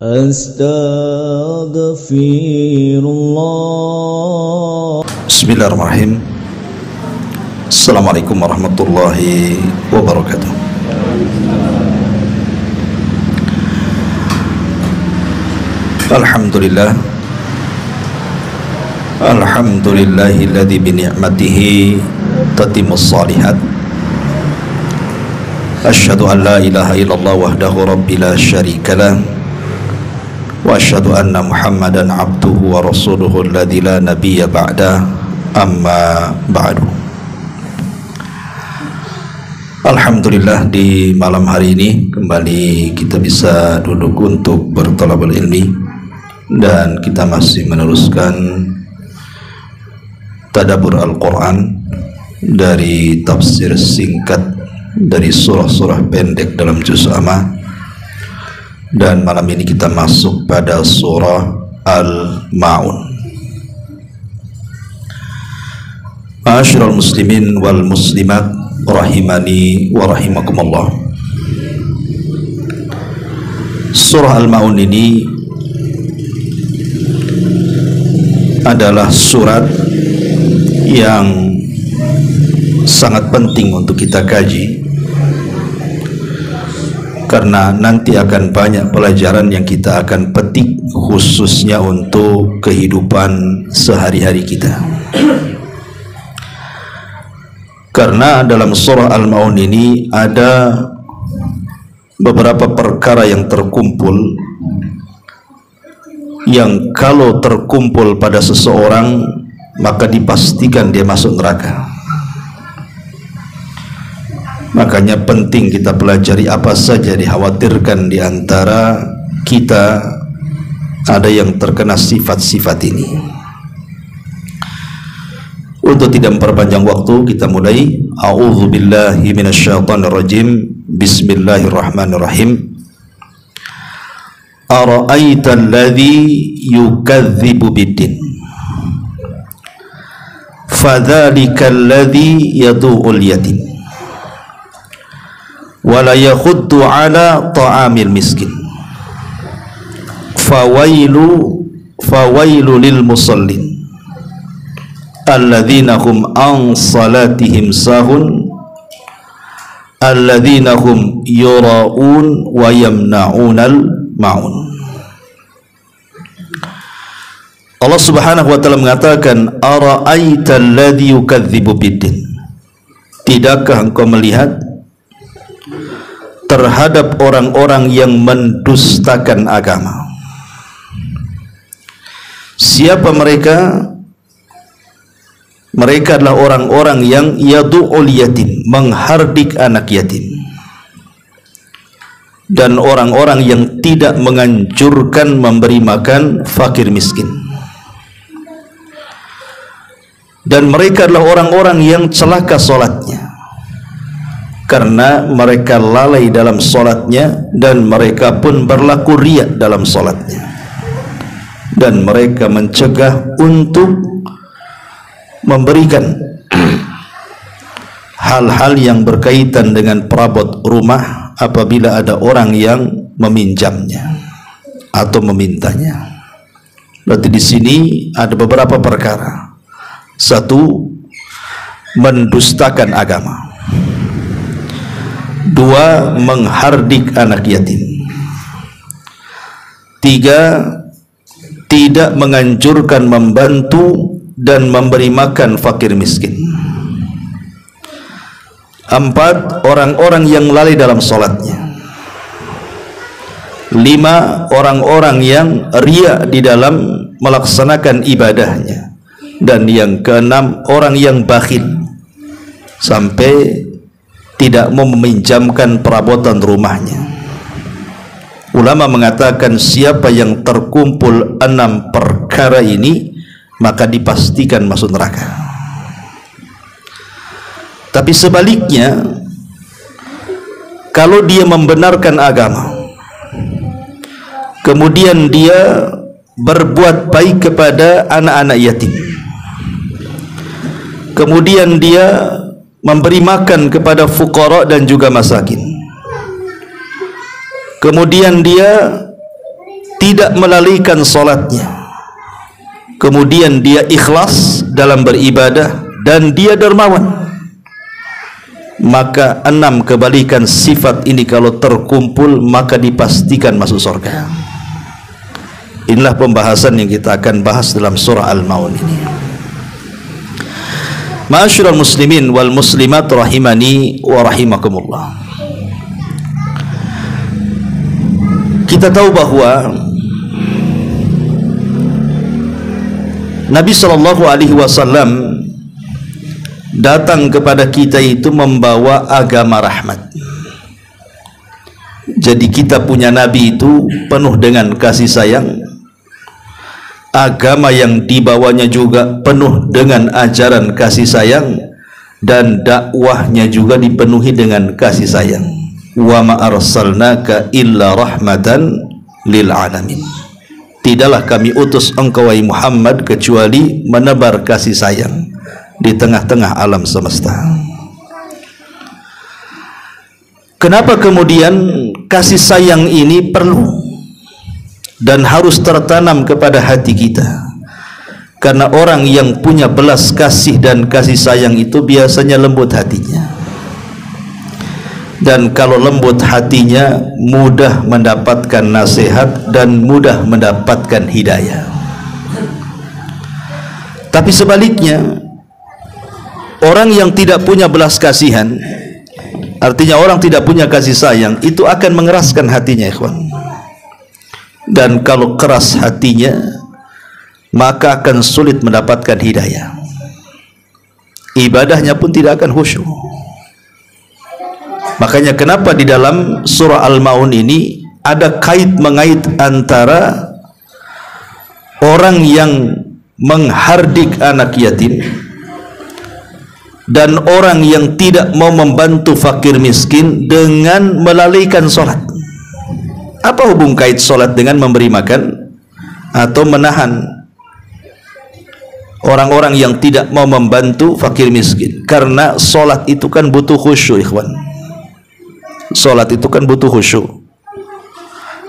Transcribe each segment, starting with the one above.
Astaghfirullah. Bismillahirrahmanirrahim. Assalamualaikum warahmatullahi wabarakatuh. Alhamdulillah. Alhamdulillahilladzi bi ni'matihi tatimmus shalihat. Asyhadu an la ilaha illallah wahdahu rabbil la syarikalah. Wa asyhadu anna Muhammadan abduhu wa rasuluhu alladzi la nabiyya ba'da, amma ba'du. Alhamdulillah, di malam hari ini kembali kita bisa duduk untuk berthalabul ilmi, dan kita masih meneruskan tadabbur Al-Quran dari tafsir singkat dari surah-surah pendek dalam juz amma. Dan malam ini kita masuk pada surah Al-Ma'un. Ma'asyiral muslimin wal muslimat rahimani wa rahimakumullah. Surah Al-Ma'un ini adalah surat yang sangat penting untuk kita kaji, karena nanti akan banyak pelajaran yang kita akan petik khususnya untuk kehidupan sehari-hari kita. Karena dalam surah Al-Ma'un ini ada beberapa perkara yang terkumpul, yang kalau terkumpul pada seseorang maka dipastikan dia masuk neraka. Makanya penting kita pelajari apa saja dikhawatirkan di antara kita ada yang terkena sifat-sifat ini. Untuk tidak memperpanjang waktu, kita mulai. A'udzubillahi minasyaitonirrajim. Bismillahirrahmanirrahim. Ara'aital ladzi yukadzibu biddin, fadzalikal ladzi yadu'ul yatim wala yakhuddu ala ta'amil miskin, fawailu lil musallin alladzina hum an salatihim sahun alladzina hum yura'un wa yamna'unal ma'un. Allah Subhanahu wa taala mengatakan, ara'aital ladzi yukadzibu biddin, tidakkah engkau melihat terhadap orang-orang yang mendustakan agama? Siapa mereka? Mereka adalah orang-orang yang yadu'ul yatim, menghardik anak yatim, dan orang-orang yang tidak menganjurkan memberi makan fakir miskin. Dan mereka adalah orang-orang yang celaka solatnya, karena mereka lalai dalam solatnya, dan mereka pun berlaku riya dalam solatnya, dan mereka mencegah untuk memberikan hal-hal yang berkaitan dengan perabot rumah apabila ada orang yang meminjamnya atau memintanya. Berarti di sini ada beberapa perkara. Satu, mendustakan agama. Dua, menghardik anak yatim. Tiga, tidak menganjurkan membantu dan memberi makan fakir miskin. Empat, orang-orang yang lalai dalam sholatnya. Lima, orang-orang yang riya di dalam melaksanakan ibadahnya. Dan yang keenam, orang yang bakhil sampai tidak mau meminjamkan perabotan rumahnya. Ulama mengatakan siapa yang terkumpul 6 perkara ini maka dipastikan masuk neraka. Tapi sebaliknya, kalau dia membenarkan agama, kemudian dia berbuat baik kepada anak-anak yatim, kemudian dia memberi makan kepada fuqara dan juga masakin, kemudian dia tidak melalaikan solatnya, kemudian dia ikhlas dalam beribadah dan dia dermawan, maka 6 kebalikan sifat ini kalau terkumpul maka dipastikan masuk surga. Inilah pembahasan yang kita akan bahas dalam surah Al-Maun ini. Ma'asyiral muslimin wal muslimat rahimani wa rahimakumullah. Kita tahu bahwa Nabi SAW datang kepada kita itu membawa agama rahmat. Jadi kita punya Nabi itu penuh dengan kasih sayang. Agama yang dibawanya juga penuh dengan ajaran kasih sayang, dan dakwahnya juga dipenuhi dengan kasih sayang. Wa ma arsalnaka illa rahmatan lil alamin. Tidaklah kami utus engkau wahai Muhammad kecuali menebar kasih sayang di tengah-tengah alam semesta. Kenapa kemudian kasih sayang ini perlu dan harus tertanam kepada hati kita? Karena orang yang punya belas kasih dan kasih sayang itu biasanya lembut hatinya, dan kalau lembut hatinya mudah mendapatkan nasihat dan mudah mendapatkan hidayah. Tapi sebaliknya, orang yang tidak punya belas kasihan, artinya orang tidak punya kasih sayang, itu akan mengeraskan hatinya, ikhwan. Dan kalau keras hatinya, maka akan sulit mendapatkan hidayah. Ibadahnya pun tidak akan khusyuk. Makanya kenapa di dalam surah Al-Maun ini ada kait mengait antara orang yang menghardik anak yatim dan orang yang tidak mau membantu fakir miskin dengan melalaikan sholat. Apa hubung kait sholat dengan memberi makan atau menahan orang-orang yang tidak mau membantu fakir miskin? Karena sholat itu kan butuh khusyuk, ikhwan. Sholat itu kan butuh khusyuk,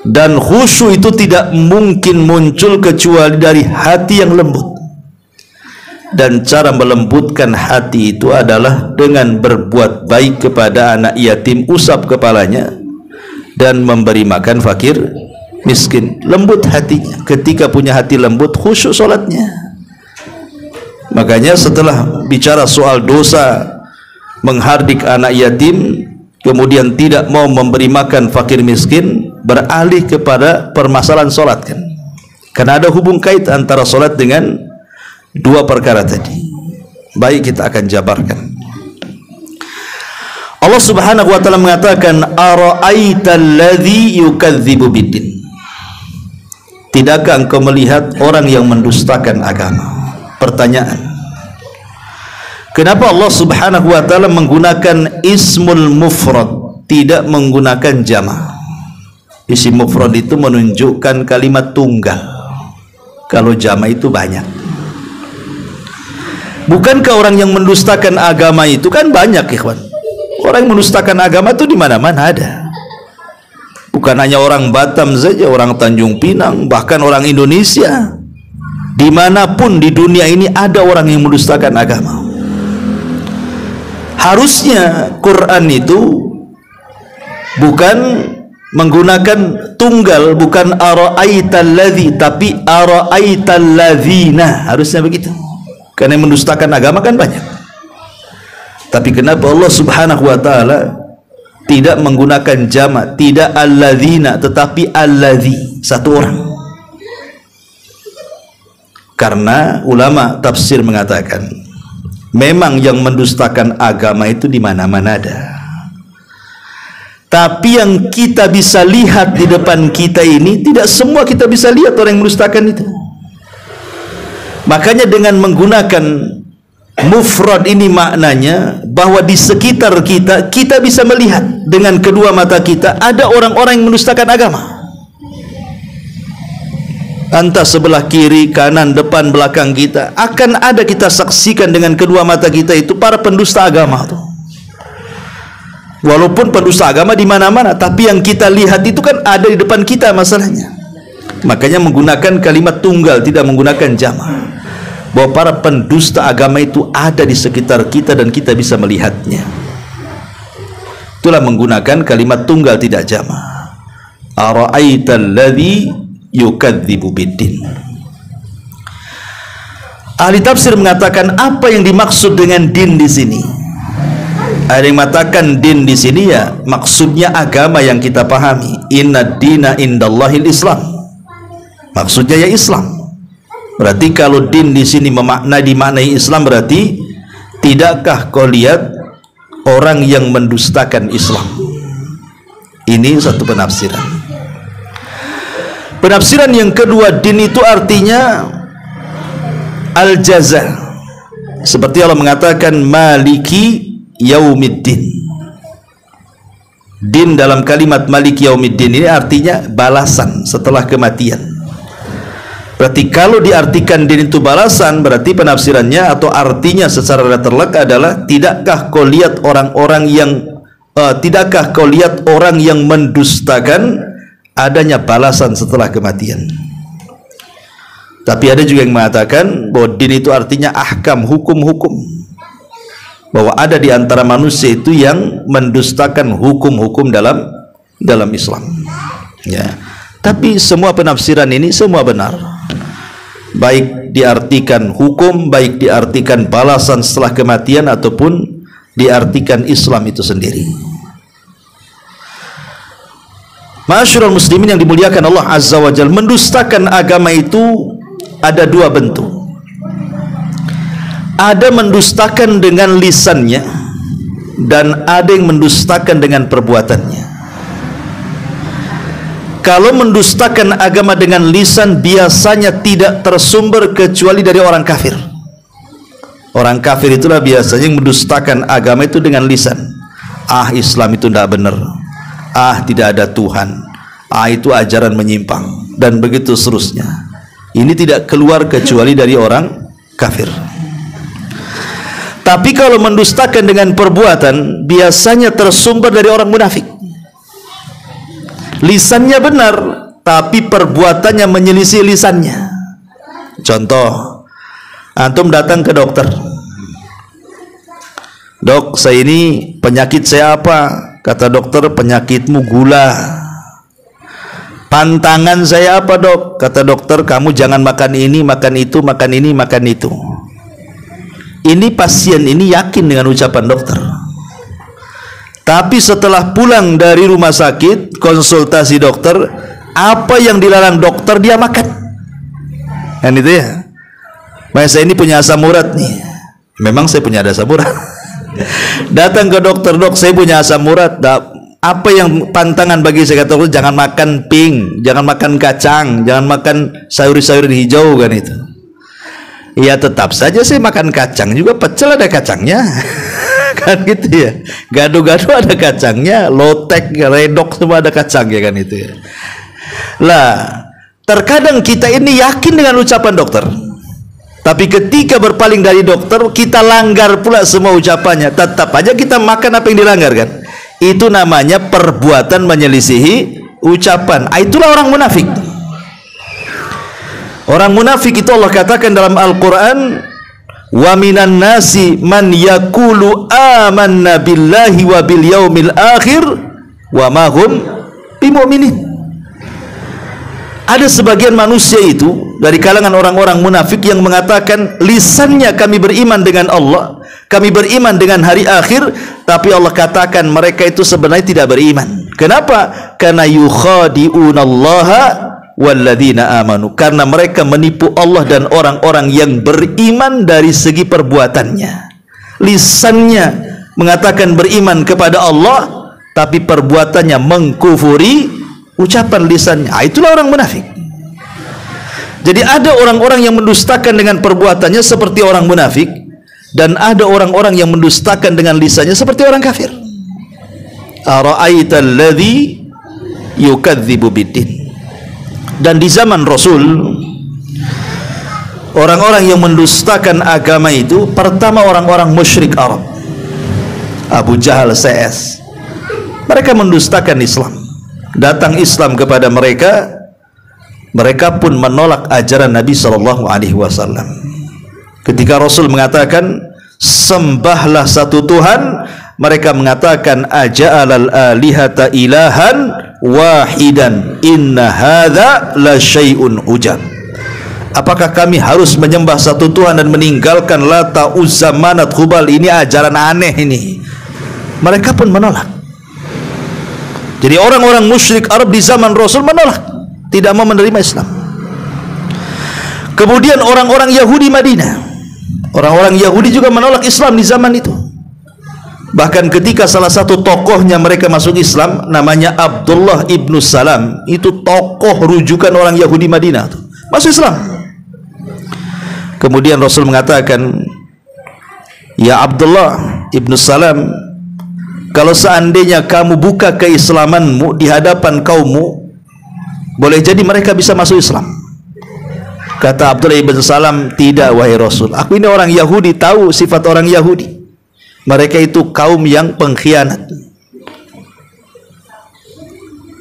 dan khusyuk itu tidak mungkin muncul kecuali dari hati yang lembut. Dan cara melembutkan hati itu adalah dengan berbuat baik kepada anak yatim, usap kepalanya, dan memberi makan fakir miskin. Lembut hatinya. Ketika punya hati lembut, khusyuk sholatnya. Makanya setelah bicara soal dosa menghardik anak yatim, kemudian tidak mau memberi makan fakir miskin, beralih kepada permasalahan solat, kan? Karena ada hubung kait antara solat dengan dua perkara tadi. Baik, kita akan jabarkan. Allah Subhanahu wa taala mengatakan, ara'aital ladzi yukadzibu biddin. Tidakkah engkau melihat orang yang mendustakan agama? Pertanyaan. Kenapa Allah Subhanahu wa taala menggunakan ismul mufrad, tidak menggunakan jama'? Isim mufrad itu menunjukkan kalimat tunggal. Kalau jama' itu banyak. Bukankah orang yang mendustakan agama itu kan banyak, ikhwan? Orang yang mendustakan agama itu di mana-mana ada. Bukan hanya orang Batam saja, orang Tanjung Pinang, bahkan orang Indonesia. Dimanapun di dunia ini ada orang yang mendustakan agama. Harusnya Quran itu bukan menggunakan tunggal, bukan ara'aital ladzi, tapi ara'aital ladzina. Harusnya begitu. Karena yang mendustakan agama kan banyak. Tapi kenapa Allah Subhanahu wa taala tidak menggunakan jama', tidak alladzina, tetapi alladzi, satu orang? Karena ulama tafsir mengatakan, memang yang mendustakan agama itu di mana-mana ada. Tapi yang kita bisa lihat di depan kita ini, tidak semua kita bisa lihat orang yang mendustakan itu. Makanya dengan menggunakan mufrad ini maknanya bahwa di sekitar kita, kita bisa melihat dengan kedua mata kita ada orang-orang yang mendustakan agama. Entah sebelah kiri, kanan, depan, belakang kita, akan ada kita saksikan dengan kedua mata kita itu para pendusta agama tuh. Walaupun pendusta agama di mana-mana, tapi yang kita lihat itu kan ada di depan kita masalahnya. Makanya menggunakan kalimat tunggal, tidak menggunakan jamak. Bahwa para pendusta agama itu ada di sekitar kita dan kita bisa melihatnya. Itulah menggunakan kalimat tunggal, tidak jamak. Ara'aital ladzi yukadzibu biddin. Ahli tafsir mengatakan apa yang dimaksud dengan din di sini. Ada yang mengatakan din di sini ya maksudnya agama yang kita pahami. Inna dina indallahil Islam. Maksudnya ya Islam. Berarti kalau din di sini dimaknai Islam, berarti tidakkah kau lihat orang yang mendustakan Islam? Ini satu penafsiran. Penafsiran yang kedua, din itu artinya al-jaza. Seperti Allah mengatakan maliki yaumiddin. Din dalam kalimat maliki yaumiddin ini artinya balasan setelah kematian. Berarti kalau diartikan din itu balasan, berarti penafsirannya atau artinya secara terlek adalah tidakkah kau lihat orang-orang yang tidakkah kau lihat orang yang mendustakan adanya balasan setelah kematian. Tapi ada juga yang mengatakan bahwa din itu artinya ahkam, hukum-hukum. Bahwa ada di antara manusia itu yang mendustakan hukum-hukum dalam Islam. Ya. Tapi semua penafsiran ini semua benar. Baik diartikan hukum, baik diartikan balasan setelah kematian, ataupun diartikan Islam itu sendiri. Ma'asyiral muslimin yang dimuliakan Allah Azza wa Jalla, mendustakan agama itu ada dua bentuk. Ada mendustakan dengan lisannya dan ada yang mendustakan dengan perbuatannya. Kalau mendustakan agama dengan lisan biasanya tidak tersumber kecuali dari orang kafir. Orang kafir itulah biasanya yang mendustakan agama itu dengan lisan. Ah, Islam itu tidak benar. Ah, tidak ada Tuhan. Ah, itu ajaran menyimpang, dan begitu seterusnya. Ini tidak keluar kecuali dari orang kafir. Tapi kalau mendustakan dengan perbuatan biasanya tersumber dari orang munafik. Lisannya benar, tapi perbuatannya menyelisih lisannya. Contoh, antum datang ke dokter. Dok, saya ini penyakit saya apa? Kata dokter, penyakitmu gula. Pantangan saya apa, dok? Kata dokter, kamu jangan makan ini, makan itu, makan ini, makan itu. Ini pasien ini yakin dengan ucapan dokter. Tapi setelah pulang dari rumah sakit, konsultasi dokter, apa yang dilarang dokter dia makan. Kan itu ya. Mas, saya ini punya asam urat nih. Memang saya punya asam urat. Datang ke dokter, dok, saya punya asam urat. Apa yang pantangan bagi saya? Kata dokter, jangan makan pink, jangan makan kacang, jangan makan sayur-sayur hijau, kan itu. Ya tetap saja saya makan kacang juga, pecel ada kacangnya. Kan gitu ya, gado-gado ada kacangnya, lotek, redok semua ada kacangnya, kan itu ya. Lah, terkadang kita ini yakin dengan ucapan dokter, tapi ketika berpaling dari dokter kita langgar pula semua ucapannya. Tetap aja kita makan apa yang dilanggar, kan. Itu namanya perbuatan menyelisihi ucapan. Itulah orang munafik. Orang munafik itu Allah katakan dalam Al-Quran, wa minan nasi man yaqulu amanna billahi wa bil yaumil akhir wa ma hum bimu'minin. Ada sebagian manusia itu dari kalangan orang-orang munafik yang mengatakan lisannya kami beriman dengan Allah, kami beriman dengan hari akhir, tapi Allah katakan mereka itu sebenarnya tidak beriman. Kenapa? Karena yukhadi'unallaha walladzina amanu, karena mereka menipu Allah dan orang-orang yang beriman dari segi perbuatannya. Lisannya mengatakan beriman kepada Allah, tapi perbuatannya mengkufuri ucapan lisannya. Itulah orang munafik. Jadi ada orang-orang yang mendustakan dengan perbuatannya seperti orang munafik, dan ada orang-orang yang mendustakan dengan lisannya seperti orang kafir. Ara'aital ladzi yukadzibu biddin. Dan di zaman Rasul, orang-orang yang mendustakan agama itu pertama orang-orang musyrik Arab. Abu Jahal CS. Mereka mendustakan Islam. Datang Islam kepada mereka, mereka pun menolak ajaran Nabi SAW. Ketika Rasul mengatakan sembahlah satu Tuhan, mereka mengatakan aja'alal alihata ilahan wahidan inna hadza la syai'un ujab. Apakah kami harus menyembah satu Tuhan dan meninggalkan Lata, Uzza, Manat, Hubal? Ini ajaran aneh ini. Mereka pun menolak. Jadi orang-orang musyrik Arab di zaman Rasul menolak, tidak mau menerima Islam. Kemudian orang-orang Yahudi Madinah, orang-orang Yahudi juga menolak Islam di zaman itu. Bahkan ketika salah satu tokohnya mereka masuk Islam, namanya Abdullah ibnu Salam, itu tokoh rujukan orang Yahudi Madinah, masuk Islam. Kemudian Rasul mengatakan, ya Abdullah ibnu Salam, kalau seandainya kamu buka keislamanmu di hadapan kaummu, boleh jadi mereka bisa masuk Islam. Kata Abdullah ibnu Salam, tidak wahai Rasul, aku ini orang Yahudi, tahu sifat orang Yahudi, mereka itu kaum yang pengkhianat.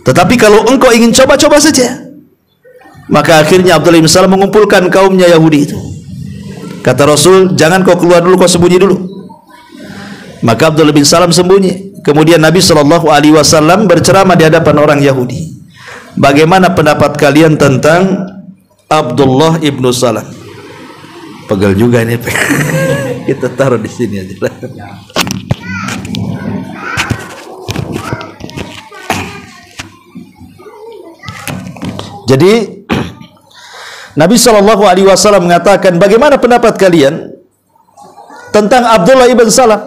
Tetapi kalau engkau ingin coba-coba saja. Maka akhirnya Abdullah ibnu Salam mengumpulkan kaumnya Yahudi itu. Kata Rasul, jangan kau keluar dulu, kau sembunyi dulu. Maka Abdullah bin Salam sembunyi. Kemudian Nabi SAW berceramah di hadapan orang Yahudi. Bagaimana pendapat kalian tentang Abdullah ibnu Salam? Pegel juga ini. Kita taruh di sini aja. Jadi Nabi SAW mengatakan, bagaimana pendapat kalian tentang Abdullah ibn Salam?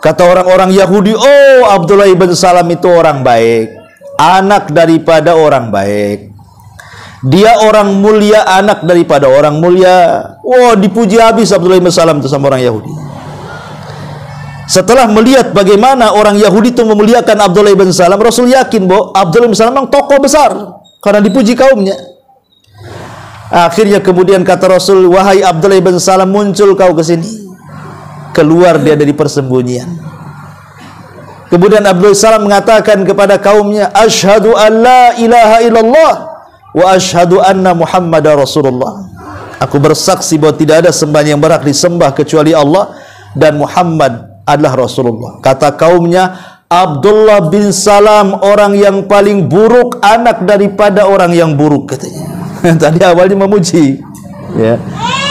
Kata orang-orang Yahudi, oh Abdullah ibn Salam itu orang baik, anak daripada orang baik, dia orang mulia, anak daripada orang mulia. Oh, dipuji habis Abdullah ibn Salam itu sama orang Yahudi. Setelah melihat bagaimana orang Yahudi itu memuliakan Abdullah ibn Salam, Rasul yakin bahwa Abdullah ibn Salam memang tokoh besar karena dipuji kaumnya. Akhirnya kemudian kata Rasul, wahai Abdullah ibn Salam, muncul kau ke sini. Keluar dia dari persembunyian. Kemudian Abdullah ibn Salam mengatakan kepada kaumnya, asyhadu an la ilaha illallah wa asyhadu anna Muhammadar Rasulullah. Aku bersaksi bahwa tidak ada sembahan yang berhak disembah kecuali Allah dan Muhammad adalah Rasulullah. Kata kaumnya, Abdullah bin Salam orang yang paling buruk, anak daripada orang yang buruk, katanya. Tadi awalnya memuji, ya.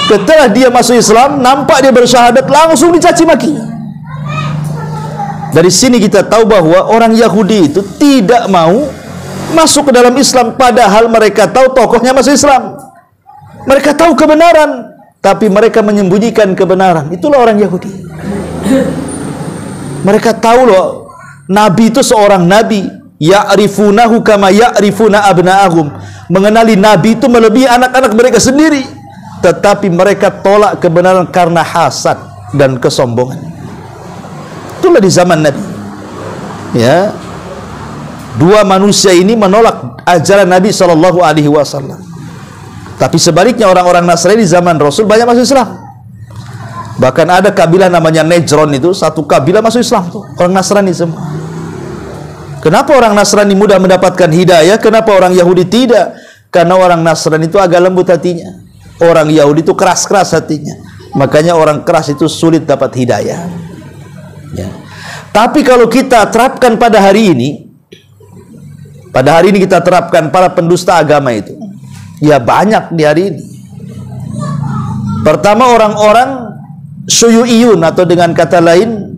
Setelah dia masuk Islam, nampak dia bersyahadat, langsung dicaci maki. Dari sini kita tahu bahwa orang Yahudi itu tidak mau masuk ke dalam Islam, padahal mereka tahu tokohnya masuk Islam. Mereka tahu kebenaran, tapi mereka menyembunyikan kebenaran. Itulah orang Yahudi. Mereka tahu loh, Nabi itu seorang Nabi, ya'rifunahu kama ya'rifuna abna'ahum. Mengenali Nabi itu melebihi anak-anak mereka sendiri, tetapi mereka tolak kebenaran karena hasad dan kesombongan. Itulah di zaman Nabi, ya. Dua manusia ini menolak ajaran Nabi SAW. Tapi sebaliknya orang-orang Nasrani di zaman Rasul banyak masuk Islam. Bahkan ada kabilah namanya Najran, itu satu kabilah masuk Islam tuh, orang Nasrani semua. Kenapa orang Nasrani mudah mendapatkan hidayah? Kenapa orang Yahudi tidak? Karena orang Nasrani itu agak lembut hatinya, orang Yahudi itu keras-keras hatinya. Makanya orang keras itu sulit dapat hidayah, ya. Tapi kalau kita terapkan pada hari ini, kita terapkan para pendusta agama itu, ya banyak di hari ini. Pertama, orang-orang syuyu'iyun, atau dengan kata lain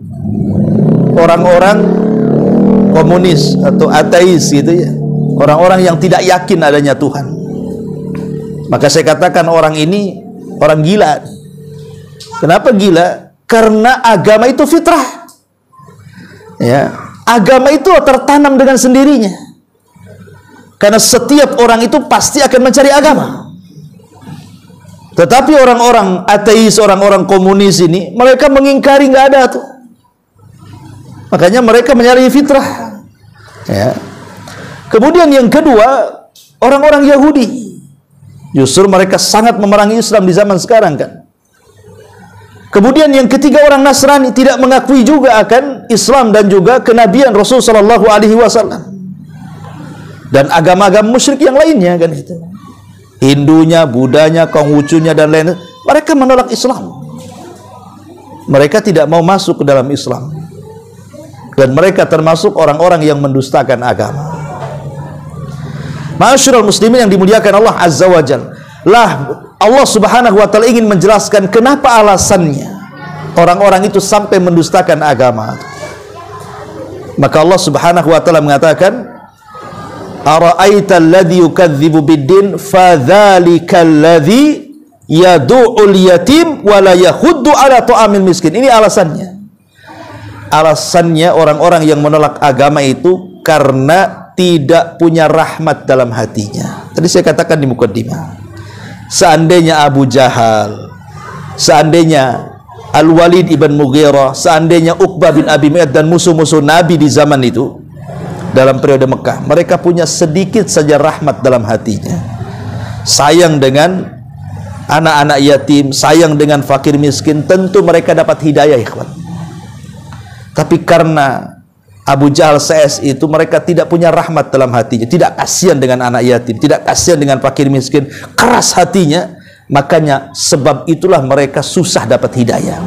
orang-orang komunis atau ateis gitu ya, orang-orang yang tidak yakin adanya Tuhan. Maka saya katakan orang ini orang gila. Kenapa gila? Karena agama itu fitrah, ya. Agama itu tertanam dengan sendirinya, karena setiap orang itu pasti akan mencari agama. Tetapi orang-orang ateis, orang-orang komunis ini, mereka mengingkari nggak ada tuh. Makanya mereka mencari fitrah, ya. Kemudian yang kedua, orang-orang Yahudi, justru mereka sangat memerangi Islam di zaman sekarang, kan. Kemudian yang ketiga, orang Nasrani tidak mengakui juga akan Islam dan juga kenabian Rasul SAW. dan agama-agama musyrik yang lainnya kan gitu. Hindunya, Budanya, Konghucunya dan lain, mereka menolak Islam. Mereka tidak mau masuk ke dalam Islam. Dan mereka termasuk orang-orang yang mendustakan agama. Ma'asyiral muslimin yang dimuliakan Allah Azza wa Jalla. Lah Allah Subhanahu wa taala ingin menjelaskan kenapa alasannya orang-orang itu sampai mendustakan agama. Maka Allah Subhanahu wa taala mengatakan, "Ara'aita alladhi yukadzibu bid-din fadzalika alladhi yad'ul yatim wa la yahuddu 'ala ta'amil miskin." Ini alasannya. Alasannya orang-orang yang menolak agama itu karena tidak punya rahmat dalam hatinya. Tadi saya katakan di mukaddimah, seandainya Abu Jahal, seandainya Al-Walid ibn Mughirah, seandainya Uqbah bin Abi Mu'ayth dan musuh-musuh Nabi di zaman itu dalam periode Mekah, mereka punya sedikit saja rahmat dalam hatinya, sayang dengan anak-anak yatim, sayang dengan fakir miskin, tentu mereka dapat hidayah, ikhwan. Tapi karena Abu Jahal CS itu, mereka tidak punya rahmat dalam hatinya, tidak kasihan dengan anak yatim, tidak kasihan dengan fakir miskin, keras hatinya. Makanya sebab itulah mereka susah dapat hidayah.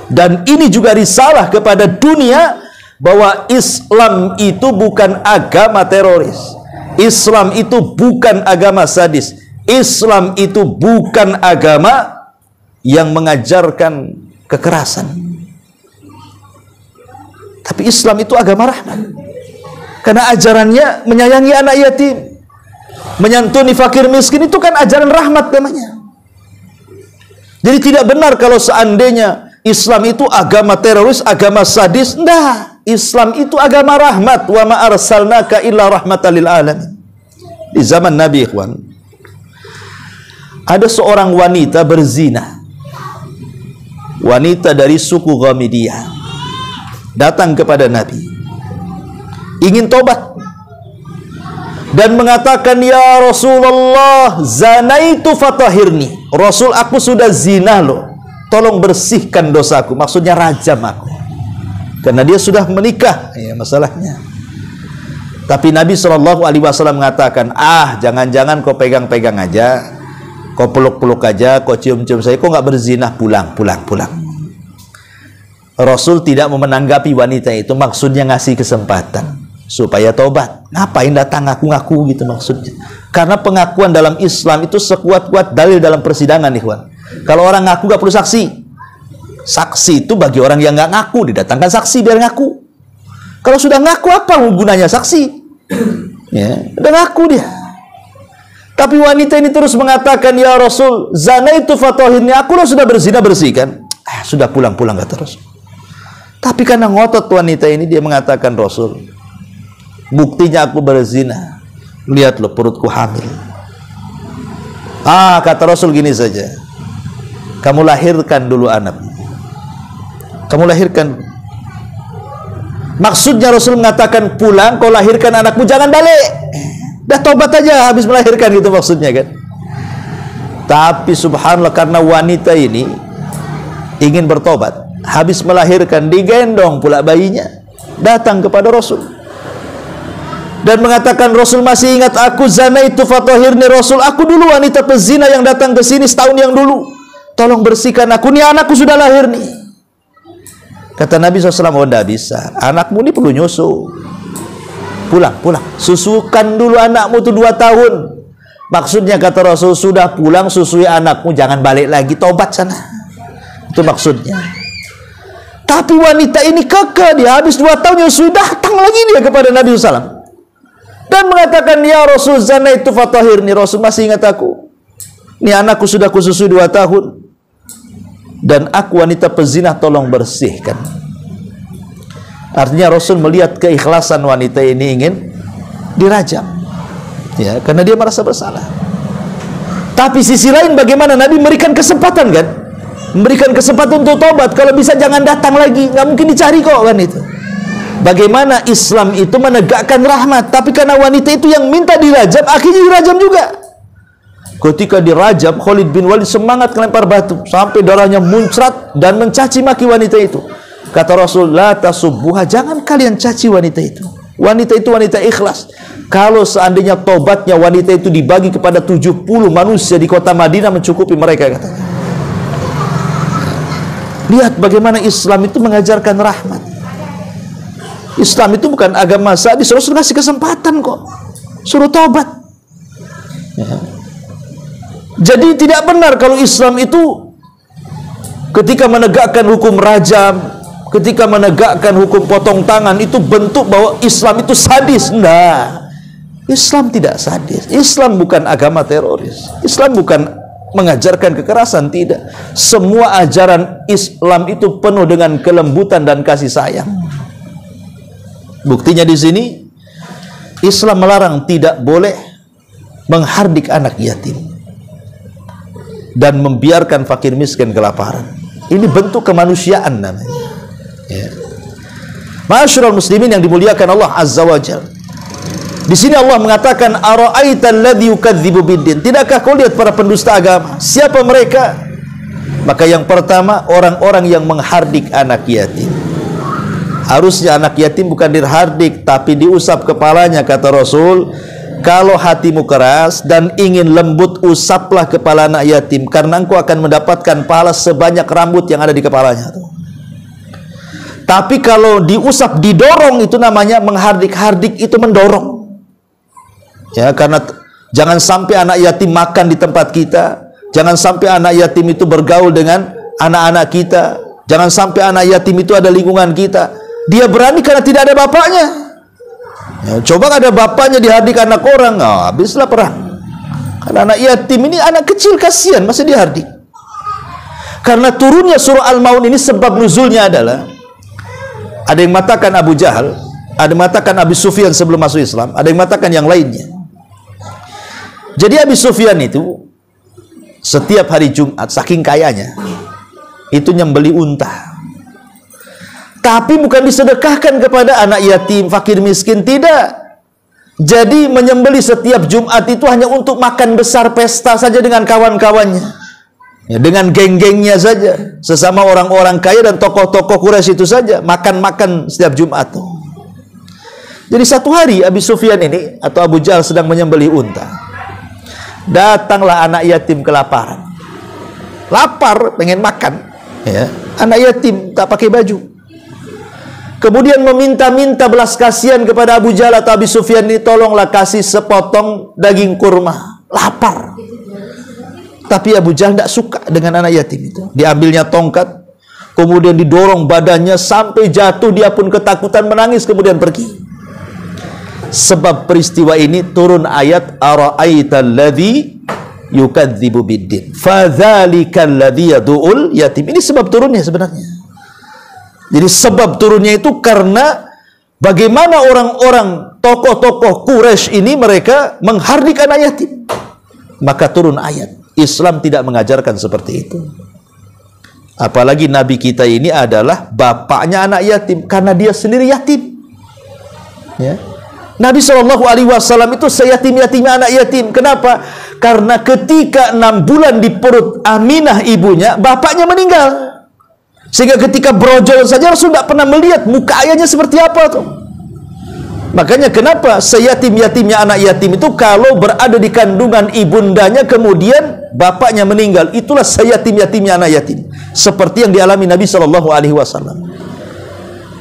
Dan ini juga risalah kepada dunia bahwa Islam itu bukan agama teroris, Islam itu bukan agama sadis, Islam itu bukan agama yang mengajarkan kekerasan. Tapi Islam itu agama rahmat, karena ajarannya menyayangi anak yatim, menyantuni fakir miskin, itu kan ajaran rahmat namanya. Jadi tidak benar kalau seandainya Islam itu agama teroris, agama sadis. Nah, Islam itu agama rahmat. Wa ma arsalnaka illa rahmatan lil alamin. Di zaman Nabi, ikhwan, ada seorang wanita berzina, wanita dari suku Ghamidiyah, datang kepada Nabi, ingin tobat dan mengatakan, "Ya Rasulullah, zanaitu fatahirni." Rasul, aku sudah zina loh, tolong bersihkan dosaku. Maksudnya rajam aku, karena dia sudah menikah, ya masalahnya. Tapi Nabi SAW mengatakan, jangan-jangan kau pegang-pegang aja, kau peluk-peluk aja, kau cium-cium saya, kau nggak berzina, pulang. Rasul tidak menanggapi wanita itu, maksudnya ngasih kesempatan supaya tobat. Ngapain datang ngaku-ngaku gitu maksudnya. Karena pengakuan dalam Islam itu sekuat-kuat dalil dalam persidangan, ikhwan. Kalau orang ngaku gak perlu saksi. Saksi itu bagi orang yang gak ngaku, didatangkan saksi biar ngaku. Kalau sudah ngaku, apa gunanya saksi? Ya, udah ngaku dia. Tapi wanita ini terus mengatakan, "Ya Rasul, zanaitu fatahirni." Aku loh sudah berzina, bersihkan. Sudah pulang kata Rasul. Tapi karena ngotot wanita ini, dia mengatakan, "Rasul, buktinya aku berzina. Lihat loh, perutku hamil." Kata Rasul gini saja, "Kamu lahirkan dulu anak. Kamu lahirkan." Maksudnya Rasul mengatakan, pulang, kau lahirkan anakmu, jangan balik. Dah tobat aja habis melahirkan, gitu maksudnya kan. Tapi subhanallah, karena wanita ini ingin bertobat, habis melahirkan digendong pula bayinya, datang kepada Rasul dan mengatakan, "Rasul masih ingat aku, zanaitu fatahirni." Rasul, aku dulu wanita pezina yang datang ke sini setahun yang dulu, tolong bersihkan aku, nih anakku sudah lahir nih. Kata Nabi SAW, tidak bisa, anakmu ini perlu nyusu. Pulang, susukan dulu anakmu itu 2 tahun. Maksudnya kata Rasul, sudah pulang susui anakmu, jangan balik lagi, tobat sana. Itu maksudnya. Tapi wanita ini kekeh, dia habis 2 tahun nyusui, datang lagi dia kepada Nabi SAW dan mengatakan, "Ya Rasul, zanaitu fatahirni." Rasul, masih ingat aku, ini anakku sudah kususui 2 tahun dan aku wanita pezina, tolong bersihkan. Artinya Rasul melihat keikhlasan wanita ini ingin dirajam, ya, karena dia merasa bersalah. Tapi sisi lain bagaimana Nabi memberikan kesempatan kan, memberikan kesempatan untuk tobat. Kalau bisa jangan datang lagi, nggak mungkin dicari kok kan itu. Bagaimana Islam itu menegakkan rahmat, tapi karena wanita itu yang minta dirajam, akhirnya dirajam juga. Ketika dirajam, Khalid bin Walid semangat melempar batu sampai darahnya muncrat dan mencaci maki wanita itu. Kata Rasul, "La tasubbuha," jangan kalian caci wanita itu. Wanita itu wanita ikhlas. Kalau seandainya tobatnya wanita itu dibagi kepada 70 manusia di kota Madinah, mencukupi mereka, katanya. Lihat bagaimana Islam itu mengajarkan rahmat. Islam itu bukan agama sadis. Rasul kasih kesempatan kok, suruh tobat. Ya. Jadi tidak benar kalau Islam itu ketika menegakkan hukum rajam, ketika menegakkan hukum potong tangan, itu bentuk bahwa Islam itu sadis. Nah, Islam tidak sadis. Islam bukan agama teroris. Islam bukan mengajarkan kekerasan, tidak. Semua ajaran Islam itu penuh dengan kelembutan dan kasih sayang. Buktinya di sini, Islam melarang tidak boleh menghardik anak yatim dan membiarkan fakir miskin kelaparan. Ini bentuk kemanusiaan namanya. Ya. Ma'asyiral muslimin yang dimuliakan Allah Azza wa Jalla. Di sini Allah mengatakan, ara'aital ladzi yukadzibu biddin. Tidakkah kau lihat para pendusta agama? Siapa mereka? Maka yang pertama, orang-orang yang menghardik anak yatim. Harusnya anak yatim bukan dihardik, tapi diusap kepalanya, kata Rasul. Kalau hatimu keras dan ingin lembut, usaplah kepala anak yatim, karena engkau akan mendapatkan pahala sebanyak rambut yang ada di kepalanya. Tapi kalau diusap, didorong, itu namanya menghardik-hardik, itu mendorong. Ya, karena jangan sampai anak yatim makan di tempat kita, jangan sampai anak yatim itu bergaul dengan anak-anak kita, jangan sampai anak yatim itu ada lingkungan kita. Dia berani karena tidak ada bapaknya. Ya, coba ada bapaknya dihardik anak orang, habislah perang. Karena anak yatim ini anak kecil, kasihan, masih dihardik. Karena turunnya surah Al-Maun ini sebab nuzulnya adalah, ada yang mengatakan Abu Jahal, ada yang mengatakan Abi Sufyan sebelum masuk Islam, ada yang mengatakan yang lainnya. Jadi Abi Sufyan itu setiap hari Jumat, saking kayanya, itu nyembeli unta. Tapi bukan disedekahkan kepada anak yatim, fakir miskin, tidak. Jadi menyembeli setiap Jumat itu hanya untuk makan besar, pesta saja dengan kawan-kawannya, ya, dengan geng-gengnya saja, sesama orang-orang kaya dan tokoh-tokoh Quraisy itu saja, makan-makan setiap Jumat. Jadi satu hari Abi Sufyan ini atau Abu Jahal sedang menyembeli unta. Datanglah anak yatim kelaparan, lapar, pengen makan, ya. Anak yatim tak pakai baju. Kemudian meminta-minta belas kasihan kepada Abu Jahal atau Abi Sufyan ini, tolonglah kasih sepotong daging kurma, lapar. Tapi Abu Jahal tidak suka dengan anak yatim itu. Diambilnya tongkat, kemudian didorong badannya sampai jatuh, dia pun ketakutan, menangis, kemudian pergi. Sebab peristiwa ini turun ayat, ara'aital ladzi yukadzibu biddin fadzalikal ladzi yad'ul yatim. Ini sebab turunnya sebenarnya. Jadi sebab turunnya itu karena bagaimana orang-orang tokoh-tokoh Quraisy ini mereka menghardik anak yatim. Maka turun ayat. Islam tidak mengajarkan seperti itu. Apalagi Nabi kita ini adalah bapaknya anak yatim, karena dia sendiri yatim. Ya. Nabi SAW itu seyatim-yatimnya anak yatim. Kenapa? Karena ketika 6 bulan di perut Aminah ibunya, bapaknya meninggal. Sehingga ketika brojol saja Rasul tidak pernah melihat muka ayahnya seperti apa tuh. Makanya kenapa seyatim-yatimnya anak yatim itu kalau berada di kandungan ibundanya kemudian bapaknya meninggal, itulah seyatim-yatimnya anak yatim. Seperti yang dialami Nabi SAW.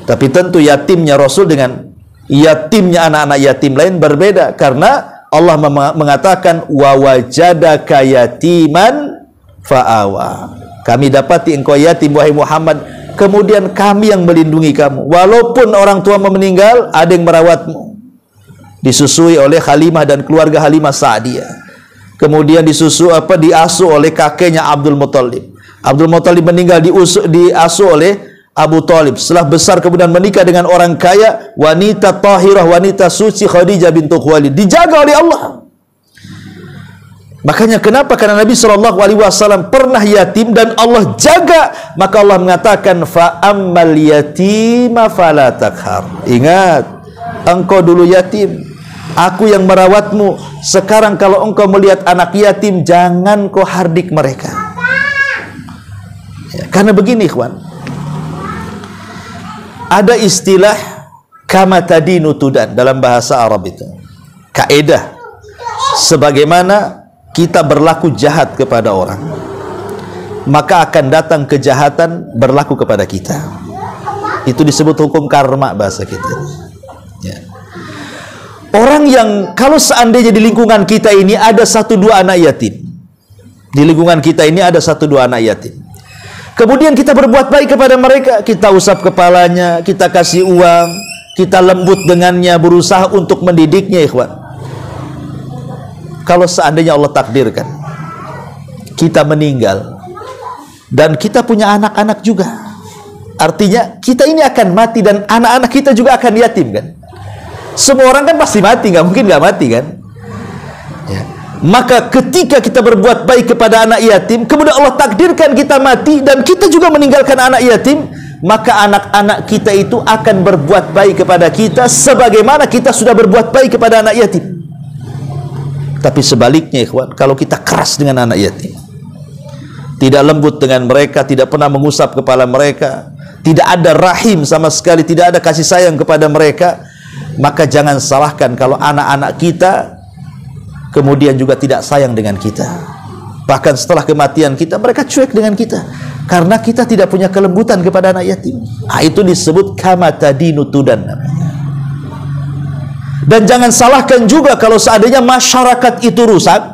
Tapi tentu yatimnya Rasul dengan yatimnya anak-anak yatim lain berbeda, karena Allah mengatakan wa wajadaka yatiman fa'awa. Kami dapati engkau yatim wahai Muhammad, kemudian kami yang melindungi kamu. Walaupun orang tua meninggal, ada yang merawatmu. Disusui oleh Halimah dan keluarga Halimah Sa'diyah. Kemudian diasuh oleh kakeknya Abdul Muttalib. Abdul Muttalib meninggal, diasuh oleh Abu Talib. Setelah besar kemudian menikah dengan orang kaya, wanita tahirah, wanita suci Khadijah bintu Khuwailid. Dijaga oleh Allah. Makanya kenapa? Karena Nabi SAW pernah yatim dan Allah jaga. Maka Allah mengatakan fa ammal yatima fala takhar. Ingat, engkau dulu yatim, aku yang merawatmu. Sekarang kalau engkau melihat anak yatim, jangan kau hardik mereka. Ya, karena begini ikhwan, ada istilah kama tadinu tudan, dalam bahasa Arab itu kaidah sebagaimana kita berlaku jahat kepada orang, maka akan datang kejahatan berlaku kepada kita. Itu disebut hukum karma bahasa kita. Ya. Orang yang kalau seandainya di lingkungan kita ini ada 1-2 anak yatim, di lingkungan kita ini ada 1-2 anak yatim, kemudian kita berbuat baik kepada mereka, kita usap kepalanya, kita kasih uang, kita lembut dengannya, berusaha untuk mendidiknya, ikhwan. Kalau seandainya Allah takdirkan kita meninggal dan kita punya anak-anak juga, artinya kita ini akan mati dan anak-anak kita juga akan yatim kan? Semua orang kan pasti mati, nggak mungkin nggak mati kan? Ya. Maka ketika kita berbuat baik kepada anak yatim, kemudian Allah takdirkan kita mati dan kita juga meninggalkan anak yatim, maka anak-anak kita itu akan berbuat baik kepada kita sebagaimana kita sudah berbuat baik kepada anak yatim. Tapi sebaliknya, ikhwan, kalau kita keras dengan anak yatim, tidak lembut dengan mereka, tidak pernah mengusap kepala mereka, tidak ada rahim sama sekali, tidak ada kasih sayang kepada mereka, maka jangan salahkan kalau anak-anak kita kemudian juga tidak sayang dengan kita. Bahkan setelah kematian kita, mereka cuek dengan kita karena kita tidak punya kelembutan kepada anak yatim. Nah, itu disebut kama tadinu tudan namanya. Dan jangan salahkan juga kalau seandainya masyarakat itu rusak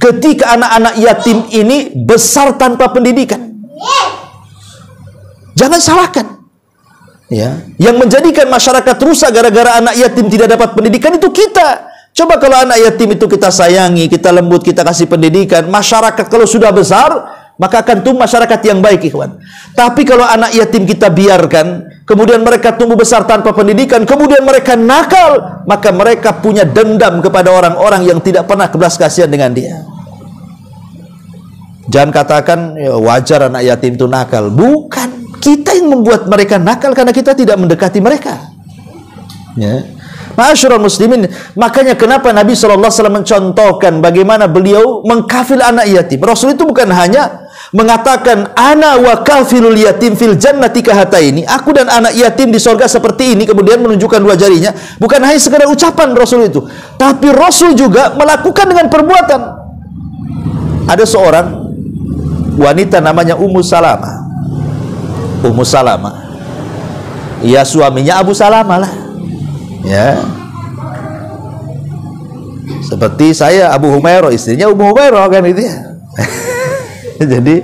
ketika anak-anak yatim ini besar tanpa pendidikan. Jangan salahkan. Ya, yang menjadikan masyarakat rusak gara-gara anak yatim tidak dapat pendidikan itu kita. Coba kalau anak yatim itu kita sayangi, kita lembut, kita kasih pendidikan, masyarakat kalau sudah besar, maka akan tumbuh masyarakat yang baik, ikhwan. Tapi kalau anak yatim kita biarkan, kemudian mereka tumbuh besar tanpa pendidikan, kemudian mereka nakal, maka mereka punya dendam kepada orang-orang yang tidak pernah belas kasihan dengan dia. Jangan katakan ya, wajar anak yatim itu nakal. Bukan. Kita yang membuat mereka nakal karena kita tidak mendekati mereka. Ya. Ma'asyiral muslimin, makanya kenapa Nabi SAW mencontohkan bagaimana beliau mengkafil anak yatim. Rasul itu bukan hanya mengatakan ana wa kafilul yatim fil jannati kahataini, aku dan anak yatim di surga seperti ini, kemudian menunjukkan 2 jarinya. Bukan hanya sekedar ucapan Rasul itu, tapi Rasul juga melakukan dengan perbuatan. Ada seorang wanita namanya Ummu Salamah. Ummu Salamah, ya suaminya Abu Salamah lah. Ya, seperti saya Abu Humairah, istrinya Ummu Humairah kan itu ya. Jadi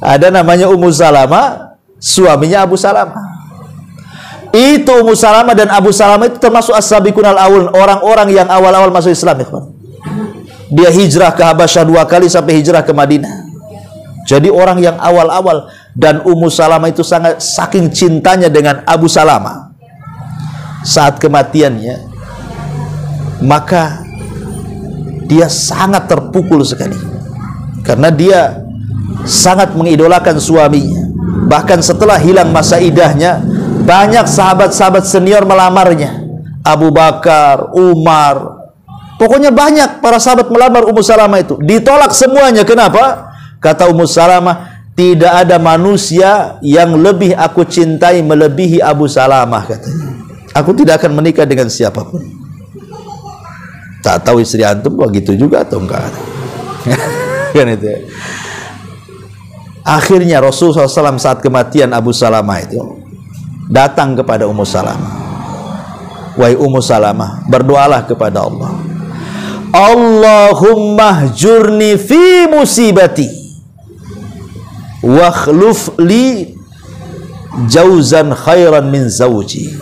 ada namanya Ummu Salamah, suaminya Abu Salamah. Itu Ummu Salamah dan Abu Salamah itu termasuk as-sabiqunal awwalun, orang-orang yang awal-awal masuk Islam, ikhwan. Dia hijrah ke Habasyah 2 kali sampai hijrah ke Madinah. Jadi orang yang awal-awal. Dan Ummu Salamah itu sangat saking cintanya dengan Abu Salamah, saat kematiannya, maka dia sangat terpukul sekali karena dia sangat mengidolakan suaminya. Bahkan setelah hilang masa idahnya, banyak sahabat-sahabat senior melamarnya. Abu Bakar, Umar, pokoknya banyak para sahabat melamar Ummu Salamah itu. Ditolak semuanya. Kenapa? Kata Ummu Salamah, tidak ada manusia yang lebih aku cintai melebihi Abu Salamah, katanya. Aku tidak akan menikah dengan siapapun. Tak tahu istri antum begitu juga atau enggak? Kan itu ya. Akhirnya Rasulullah SAW saat kematian Abu Salamah itu datang kepada Ummu Salamah. Wahai Ummu Salamah, berdoalah kepada Allah. Allahumma hjurni fi musibati wakhluf li jauzan khairan min zawji.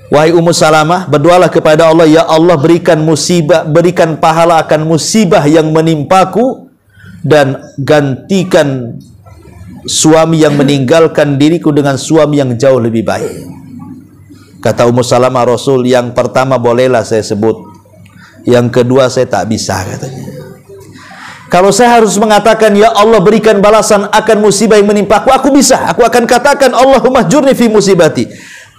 Wahai Ummu Salamah, berdoalah kepada Allah, ya Allah, berikan musibah, berikan pahala akan musibah yang menimpaku dan gantikan suami yang meninggalkan diriku dengan suami yang jauh lebih baik. Kata Ummu Salamah, Rasul, yang pertama bolehlah saya sebut, yang kedua saya tak bisa, katanya. Kalau saya harus mengatakan ya Allah berikan balasan akan musibah yang menimpaku, aku bisa, aku akan katakan Allahumma hjurni fi musibati.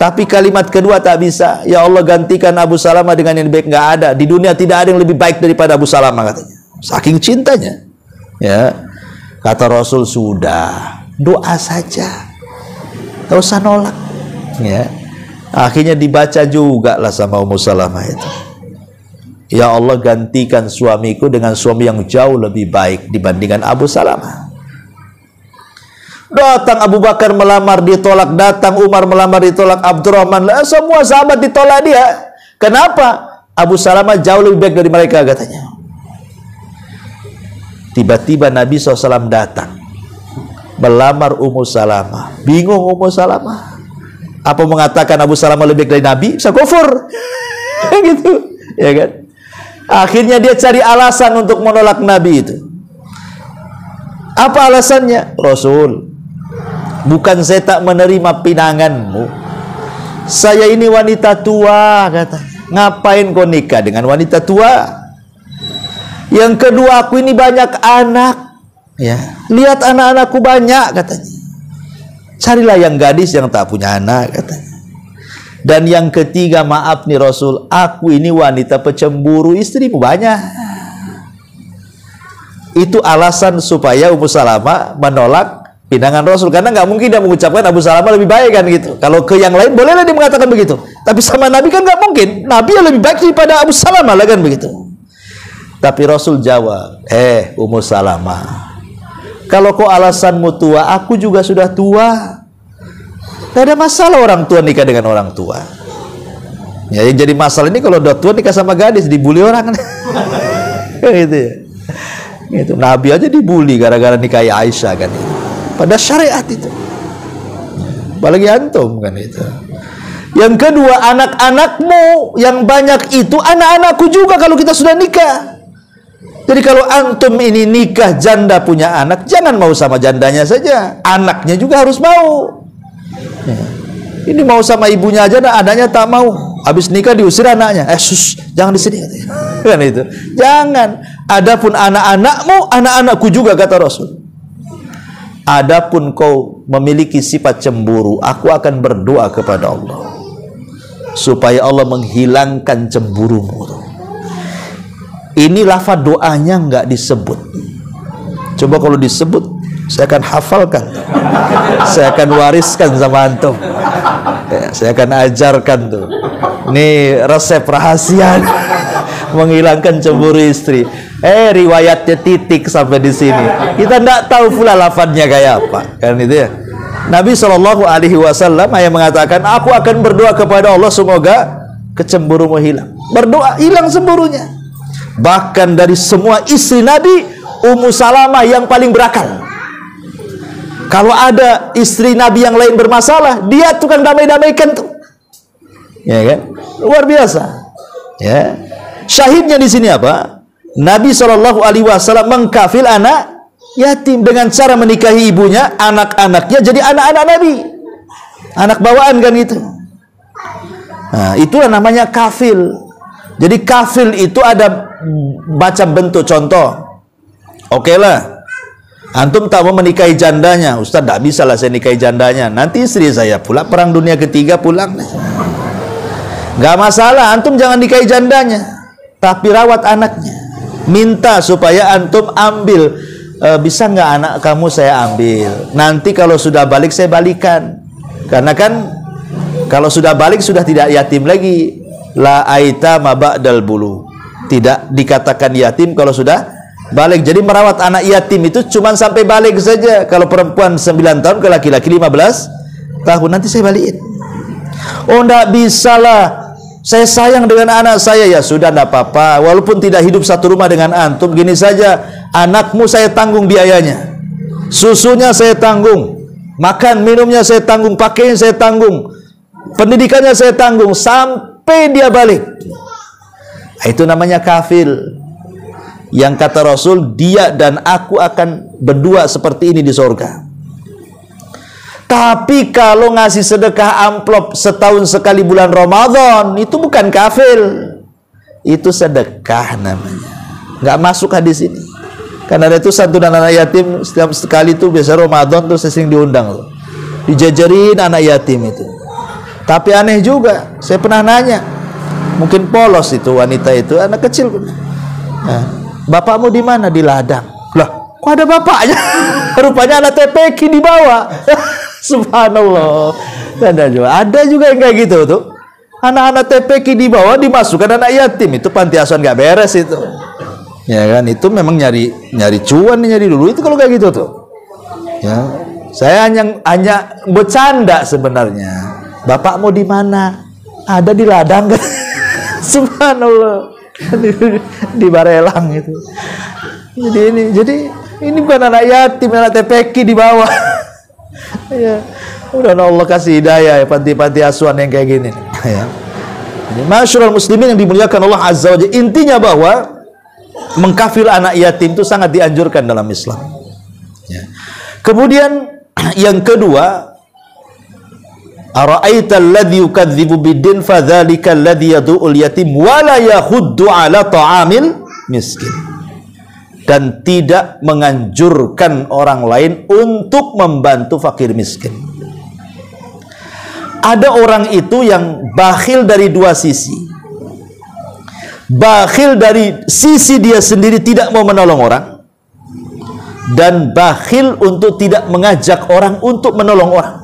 Tapi kalimat kedua tak bisa. Ya Allah gantikan Abu Salamah dengan yang baik. Nggak ada di dunia, tidak ada yang lebih baik daripada Abu Salamah, katanya. Saking cintanya. Ya, kata Rasul, sudah, doa saja, tak usah nolak. Ya. Akhirnya dibaca juga lah sama Ummu Salamah itu. Ya Allah, gantikan suamiku dengan suami yang jauh lebih baik dibandingkan Abu Salamah. Datang Abu Bakar melamar, ditolak. Datang Umar melamar, ditolak. Abdurrahman, semua sahabat ditolak dia. Kenapa? Abu Salamah jauh lebih baik dari mereka katanya. Tiba-tiba Nabi SAW datang melamar Ummu Salamah. Bingung Ummu Salamah. Apa mengatakan Abu Salamah lebih baik dari Nabi? Bisa kufur. Gitu, ya kan? Akhirnya dia cari alasan untuk menolak Nabi itu. Apa alasannya? Rasul, bukan saya tak menerima pinanganmu. Saya ini wanita tua, kata. Ngapain kau nikah dengan wanita tua? Yang kedua, aku ini banyak anak. Ya, lihat anak-anakku banyak, katanya. Carilah yang gadis yang tak punya anak, katanya. Dan yang ketiga, maaf nih Rasul, aku ini wanita pecemburu, istrimu banyak. Itu alasan supaya Ummu Salamah menolak pinangan Rasul, karena nggak mungkin dia mengucapkan Abu Salamah lebih baik kan gitu. Kalau ke yang lain bolehlah dia mengatakan begitu, tapi sama Nabi kan nggak mungkin. Nabi yang lebih baik daripada Abu Salamah lah kan begitu. Tapi Rasul jawab, Ummu Salamah, kalau kau alasanmu tua, aku juga sudah tua. Tidak ada masalah orang tua nikah dengan orang tua. Ya, yang jadi masalah ini kalau udah tua nikah sama gadis, dibully orang. Gitu ya. Gitu. Nabi aja dibully gara-gara nikahi Aisyah kan. Pada syariat itu. Apalagi antum kan itu. Yang kedua, anak-anakmu yang banyak itu anak-anakku juga kalau kita sudah nikah. Jadi kalau antum ini nikah janda punya anak, jangan mau sama jandanya saja, anaknya juga harus mau. Ya. Ini mau sama ibunya aja, adanya tak mau. Habis nikah diusir anaknya. Jangan di sini. Kan itu. Jangan. Adapun anak-anakmu, anak-anakku juga kata Rasul. Adapun kau memiliki sifat cemburu, aku akan berdoa kepada Allah supaya Allah menghilangkan cemburumu. Ini lafaz doanya nggak disebut. Coba kalau disebut, saya akan hafalkan, saya akan wariskan sama antum, ya, saya akan ajarkan tuh. Ini resep rahasia menghilangkan cemburu istri. Riwayatnya titik sampai di sini. Kita tidak tahu pula lafadznya kayak apa, kan itu ya. Nabi SAW yang mengatakan, aku akan berdoa kepada Allah semoga kecemburumu hilang. Berdoa hilang cemburunya. Bahkan dari semua istri Nabi, Ummu Salamah yang paling berakal. Kalau ada istri Nabi yang lain bermasalah, dia tuh kan damai-damaikan tuh, ya kan? Luar biasa. Ya. Syahidnya di sini apa? Nabi SAW mengkafil anak yatim dengan cara menikahi ibunya, anak-anaknya jadi anak-anak Nabi, anak bawaan kan itu. Nah, itulah namanya kafil. Jadi kafil itu ada macam bentuk contoh. Oke lah. Antum tak mau menikahi jandanya, Ustaz, tak bisa lah saya nikahi jandanya. Nanti istri saya pula perang dunia ketiga pulang. Gak masalah, antum jangan nikahi jandanya, tapi rawat anaknya. Minta supaya antum ambil, bisa nggak anak kamu saya ambil. Nanti kalau sudah balik saya balikan. Karena kan kalau sudah balik sudah tidak yatim lagi. La aitama ba'dal bulu. Tidak dikatakan yatim kalau sudah balik. Jadi merawat anak yatim itu cuma sampai balik saja. Kalau perempuan 9 tahun, ke laki-laki 15 tahun, nanti saya balikin. Oh, enggak bisa lah, saya sayang dengan anak saya. Ya sudah, enggak apa-apa, walaupun tidak hidup satu rumah dengan antum, gini saja, anakmu saya tanggung biayanya, susunya saya tanggung, makan minumnya saya tanggung, pakainya saya tanggung, pendidikannya saya tanggung sampai dia balik. Itu namanya kafil. Yang kata Rasul, dia dan aku akan berdua seperti ini di surga. Tapi kalau ngasih sedekah amplop setahun sekali bulan Ramadan, itu bukan kafil, itu sedekah namanya. Nggak masuk hadis ini. Karena ada itu santunan anak yatim setiap sekali itu biasa Ramadan tuh sering diundang tuh, dijajarin anak yatim itu. Tapi aneh juga, saya pernah nanya, mungkin polos itu wanita itu, anak kecil. Nah, bapakmu di mana? Di ladang. Lah, kok ada bapaknya? Rupanya anak TPQ di bawah. Subhanallah. Ada juga yang kayak gitu tuh. Anak-anak TPQ di bawah dimasukkan anak yatim, itu panti asuhan nggak beres itu. Ya kan, itu memang nyari cuan, nyari dulu itu kalau kayak gitu tuh. Ya, saya hanya bercanda sebenarnya. Bapak mau di mana? Ada di ladang kan? Subhanallah. Di Barelang itu. Jadi ini bukan anak yatim, anak TPQ di bawah. Ya, udah Allah kasih hidayah ya panti-panti asuhan yang kayak gini. Ya. Jadi masyarul muslimin yang dimuliakan Allah Azza wa Jalla, intinya bahwa mengkafil anak yatim itu sangat dianjurkan dalam Islam. Ya. Kemudian yang kedua, ara'aita alladhi yukadzibu bid-din fadzalika alladhi yad'ul yatim wa la yahuddu 'ala ta'amil miskin. Dan tidak menganjurkan orang lain untuk membantu fakir miskin. Ada orang itu yang bakhil dari dua sisi. Bakhil dari sisi dia sendiri tidak mau menolong orang, dan bakhil untuk tidak mengajak orang untuk menolong orang.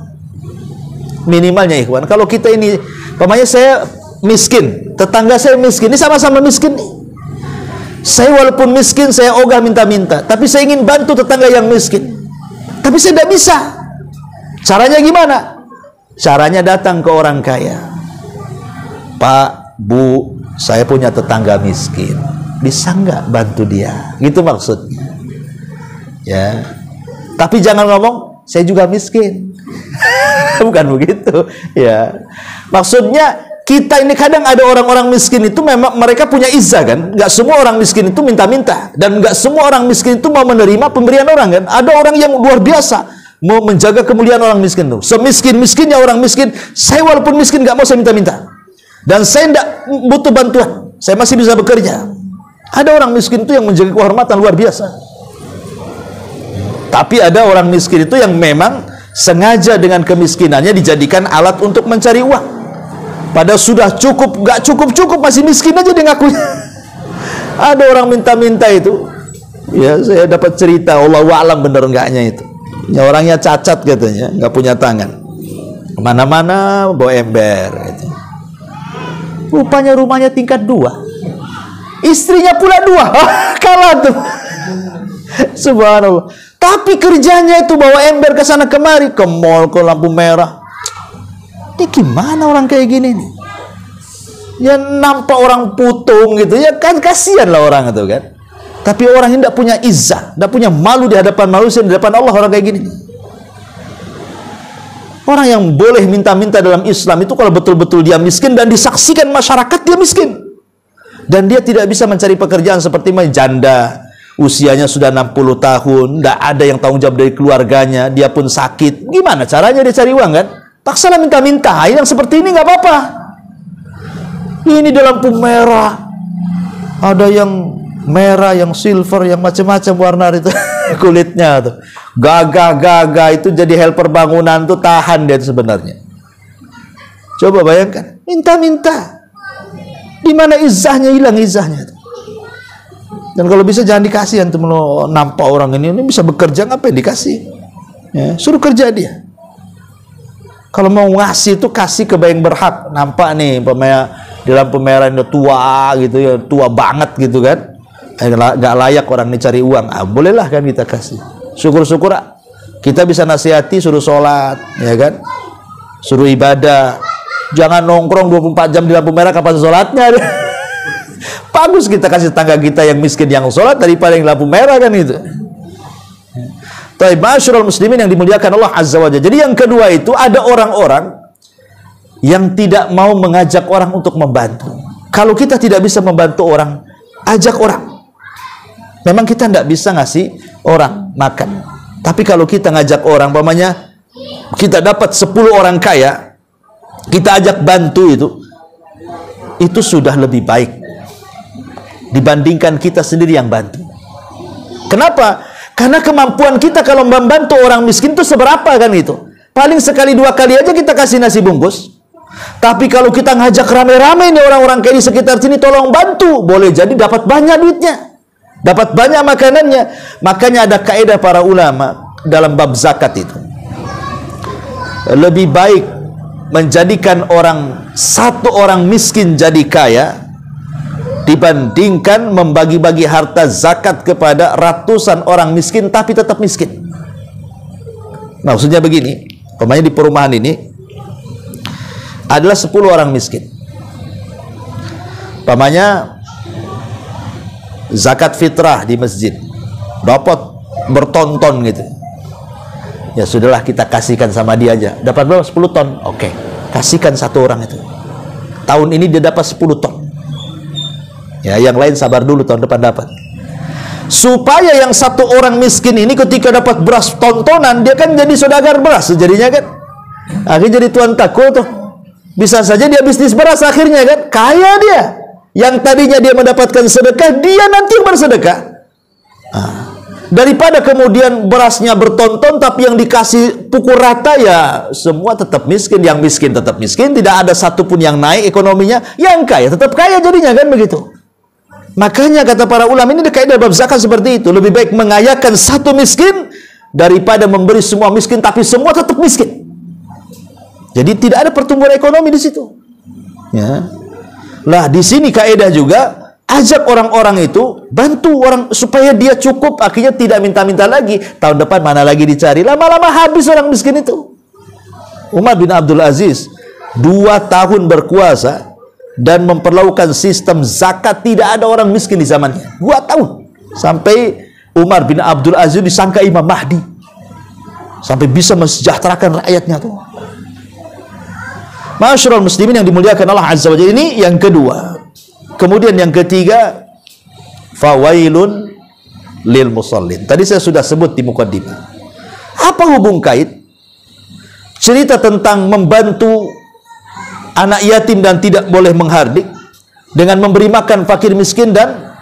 Minimalnya ikhwan, kalau kita ini, pamannya saya miskin, tetangga saya miskin, ini sama-sama miskin nih. Saya walaupun miskin, saya ogah minta-minta, tapi saya ingin bantu tetangga yang miskin, tapi saya tidak bisa. Caranya gimana? Caranya datang ke orang kaya. Pak, Bu, saya punya tetangga miskin, bisa nggak bantu dia? Gitu maksudnya. Ya, tapi jangan ngomong saya juga miskin. Bukan begitu. Ya, maksudnya kita ini kadang ada orang-orang miskin itu memang mereka punya izzah kan. Nggak semua orang miskin itu minta-minta, dan nggak semua orang miskin itu mau menerima pemberian orang kan. Ada orang yang luar biasa mau menjaga kemuliaan orang miskin tuh. Semiskin-miskinnya orang miskin, saya walaupun miskin nggak mau saya minta-minta, dan saya tidak butuh bantuan, saya masih bisa bekerja. Ada orang miskin itu yang menjaga kehormatan luar biasa. Tapi ada orang miskin itu yang memang sengaja dengan kemiskinannya dijadikan alat untuk mencari uang. Padahal sudah cukup, nggak cukup masih miskin aja dia ngakunya. Ada orang minta-minta itu. Ya, saya dapat cerita, Allahu a'lam bener enggaknya itu. Ya, orangnya cacat katanya, nggak punya tangan. Kemana-mana bawa ember. Gitu. Rupanya rumahnya tingkat 2. Istrinya pula 2. Kalah tuh. Subhanallah. Tapi kerjanya itu bawa ember ke sana kemari, ke mall, ke lampu merah. Ini gimana orang kayak gini nih? Ya nampak orang putung gitu, ya kan kasihan lah orang itu kan. Tapi orang ini tidak punya izzah, tidak punya malu di hadapan manusia, di hadapan Allah, orang kayak gini. Orang yang boleh minta-minta dalam Islam itu kalau betul-betul dia miskin dan disaksikan masyarakat dia miskin, dan dia tidak bisa mencari pekerjaan seperti janda, usianya sudah 60 tahun, tidak ada yang tanggung jawab dari keluarganya, dia pun sakit. Gimana caranya dia cari uang kan? Paksalah minta-minta. Yang seperti ini nggak apa-apa. Ini dalam lampu merah, ada yang merah, yang silver, yang macam-macam warna itu kulitnya tuh. Gagah-gagah itu jadi helper bangunan tuh, tahan dia itu sebenarnya. Coba bayangkan, minta-minta. Di mana izzahnya, hilang izzahnya tuh. Dan kalau bisa jangan dikasih, antum lo nampak orang ini bisa bekerja, ngapain dikasih? Ya, suruh kerja dia. Kalau mau ngasih itu kasih ke yang berhak. Nampak nih di lampu merah ini tua gitu ya, tua banget gitu kan. Gak layak orang ini cari uang. Bolehlah kan kita kasih. Syukur-syukur kita bisa nasihati, suruh sholat, ya kan? Suruh ibadah. Jangan nongkrong 24 jam di lampu merah, kapan sholatnya? Bagus kita kasih tetangga kita yang miskin yang sholat daripada yang lampu merah kan itu. Tapi masyarul muslimin yang dimuliakan Allah Azza wa Jalla. Jadi yang kedua itu ada orang-orang yang tidak mau mengajak orang untuk membantu. Kalau kita tidak bisa membantu orang, ajak orang. Memang kita tidak bisa ngasih orang makan. Tapi kalau kita ngajak orang, umpamanya kita dapat 10 orang kaya, kita ajak bantu itu sudah lebih baik dibandingkan kita sendiri yang bantu. Kenapa? Karena kemampuan kita kalau membantu orang miskin itu seberapa kan itu? Paling sekali 2 kali aja kita kasih nasi bungkus. Tapi kalau kita ngajak rame-rame nih orang-orang kayak di sekitar sini tolong bantu, boleh jadi dapat banyak duitnya, dapat banyak makanannya. Makanya ada kaidah para ulama dalam bab zakat itu. Lebih baik menjadikan satu orang miskin jadi kaya dibandingkan membagi-bagi harta zakat kepada ratusan orang miskin tapi tetap miskin. Maksudnya begini, umpamanya di perumahan ini adalah 10 orang miskin. Umpamanya zakat fitrah di masjid dapat berton-ton gitu. Ya sudahlah, kita kasihkan sama dia aja. Dapat berapa? 10 ton. Oke, kasihkan satu orang itu. Tahun ini dia dapat 10 ton. Ya, yang lain sabar dulu, tahun depan dapat. Supaya yang satu orang miskin ini ketika dapat beras tontonan, dia kan jadi saudagar beras jadinya kan. Akhirnya jadi tuan takul tuh. Bisa saja dia bisnis beras akhirnya kan. Kaya dia. Yang tadinya dia mendapatkan sedekah, dia nanti bersedekah. Daripada kemudian berasnya bertonton tapi yang dikasih pukul rata, ya semua tetap miskin. Yang miskin tetap miskin, tidak ada satupun yang naik ekonominya. Yang kaya tetap kaya jadinya kan begitu. Makanya kata para ulama, ini kaidah bab zakat seperti itu. Lebih baik mengayakan satu miskin daripada memberi semua miskin tapi semua tetap miskin. Jadi tidak ada pertumbuhan ekonomi di situ. Ya. Lah di sini kaidah juga, ajak orang-orang itu, bantu orang supaya dia cukup, akhirnya tidak minta-minta lagi. Tahun depan mana lagi dicari, lama-lama habis orang miskin itu. Umar bin Abdul Aziz 2 tahun berkuasa dan memperlakukan sistem zakat, tidak ada orang miskin di zamannya. 2 tahun. Sampai Umar bin Abdul Aziz disangka Imam Mahdi. Sampai bisa mensejahterakan rakyatnya tuh. Ma'asyiral muslimin yang dimuliakan Allah Azza wa Jalla, ini yang kedua. Kemudian yang ketiga, fawailun lil musallin. Tadi saya sudah sebut di mukaddimah. Apa hubung kait cerita tentang membantu anak yatim dan tidak boleh menghardik dengan memberi makan fakir miskin dan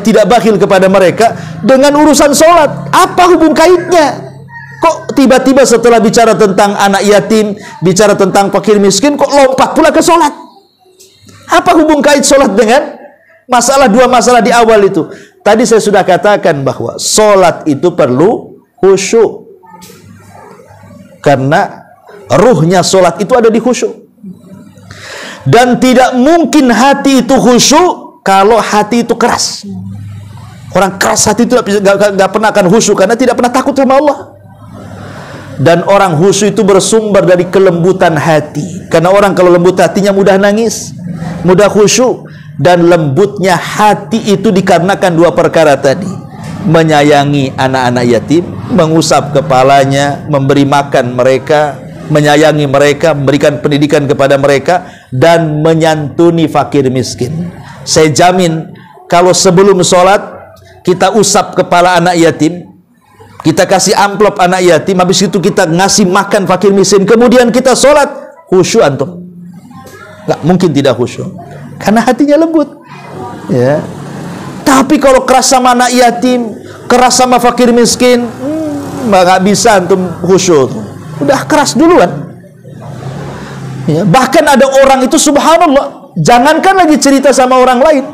tidak bakhil kepada mereka dengan urusan sholat? Apa hubung kaitnya? Kok tiba-tiba setelah bicara tentang anak yatim, bicara tentang fakir miskin, kok lompat pula ke sholat? Apa hubung kait sholat dengan dua masalah di awal itu? Tadi saya sudah katakan bahwa sholat itu perlu khusyuk, karena ruhnya sholat itu ada di khusyuk. Dan tidak mungkin hati itu khusyuk kalau hati itu keras. Orang keras hati itu gak pernah akan khusyuk, karena tidak pernah takut sama Allah. Dan orang khusyuk itu bersumber dari kelembutan hati. Karena orang kalau lembut hatinya mudah nangis, mudah khusyuk. Dan lembutnya hati itu dikarenakan 2 perkara tadi: menyayangi anak-anak yatim, mengusap kepalanya, memberi makan mereka, menyayangi mereka, memberikan pendidikan kepada mereka, dan menyantuni fakir miskin. Saya jamin kalau sebelum sholat kita usap kepala anak yatim, kita kasih amplop anak yatim, habis itu kita ngasih makan fakir miskin, kemudian kita sholat, khusyuk antum? Nggak mungkin tidak khusyuk, karena hatinya lembut. Ya. Tapi kalau keras sama anak yatim, keras sama fakir miskin, nggak bisa antum khusyuk. Udah keras duluan. Ya. Bahkan ada orang itu subhanallah, jangankan lagi cerita sama orang lain,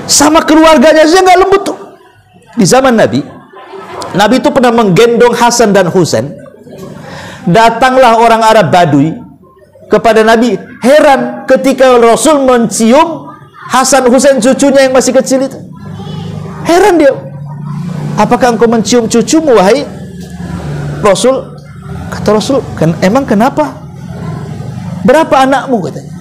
sama keluarganya saja nggak lembut tuh. Di zaman Nabi itu pernah menggendong Hasan dan Husain. Datanglah orang Arab Badui kepada Nabi, heran ketika Rasul mencium Hasan Husain, cucunya yang masih kecil itu. Heran dia, apakah engkau mencium cucumu wahai Rasul? Kata Rasul, emang kenapa? Berapa anakmu? Katanya.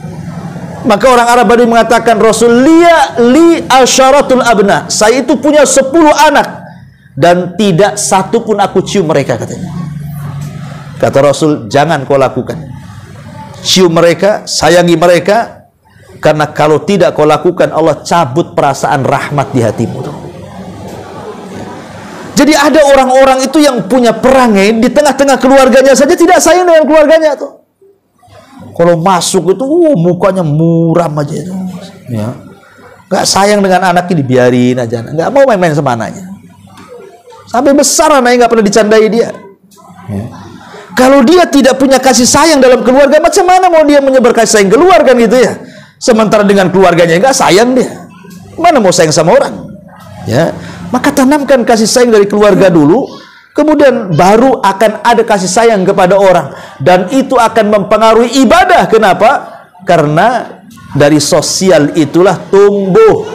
Maka orang Arab Badui mengatakan, Rasul, li asyaratul abna, saya itu punya 10 anak dan tidak satu pun aku cium mereka, katanya. Kata Rasul, jangan kau lakukan. Cium mereka, sayangi mereka, karena kalau tidak kau lakukan, Allah cabut perasaan rahmat di hatimu. Jadi ada orang-orang itu yang punya perangai di tengah-tengah keluarganya saja tidak sayang dengan keluarganya tuh. Kalau masuk itu mukanya muram aja itu. Ya. Gak sayang dengan anaknya, dibiarin aja. Gak mau main-main sama anaknya. Sampai besar anaknya gak pernah dicandai dia. Ya. Kalau dia tidak punya kasih sayang dalam keluarga, macam mana mau dia menyebar kasih sayang keluar kan gitu ya? Sementara dengan keluarganya gak sayang dia, mana mau sayang sama orang? Ya. Maka tanamkan kasih sayang dari keluarga dulu, Kemudian baru akan ada kasih sayang kepada orang, dan itu akan mempengaruhi ibadah. Kenapa? Karena dari sosial itulah tumbuh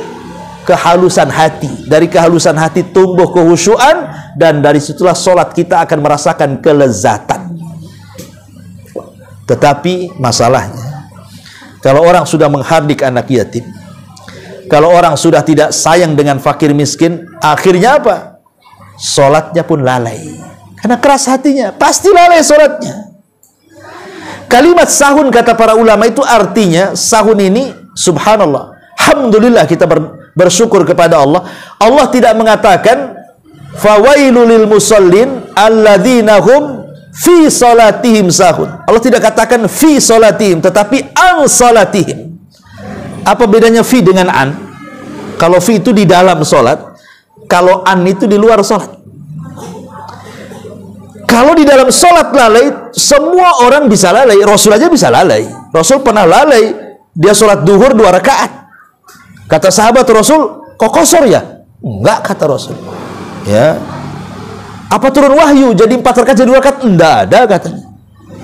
kehalusan hati, dari kehalusan hati tumbuh kehusyuan, dan dari situlah solat kita akan merasakan kelezatan. Tetapi masalahnya, kalau orang sudah menghardik anak yatim, kalau orang sudah tidak sayang dengan fakir miskin, akhirnya apa? Solatnya pun lalai, karena keras hatinya, pasti lalai solatnya. Kalimat sahun, kata para ulama, itu artinya sahun ini, subhanallah, alhamdulillah, kita bersyukur kepada Allah. Allah tidak mengatakan fawailul lil musallin alladzina hum fi salatihim sahun. Allah tidak katakan fi salatihim, tetapi an salatihim. Apa bedanya fi dengan an? Kalau fi itu di dalam solat, kalau an itu di luar solat. Kalau di dalam solat lalai, semua orang bisa lalai. Rasul aja bisa lalai. Rasul pernah lalai, dia solat duhur 2 rakaat. Kata sahabat Rasul, kok kosor ya? Enggak, kata Rasul. Ya. Apa turun wahyu jadi 4 rakaat jadi 2 rakaat? Enggak ada, katanya.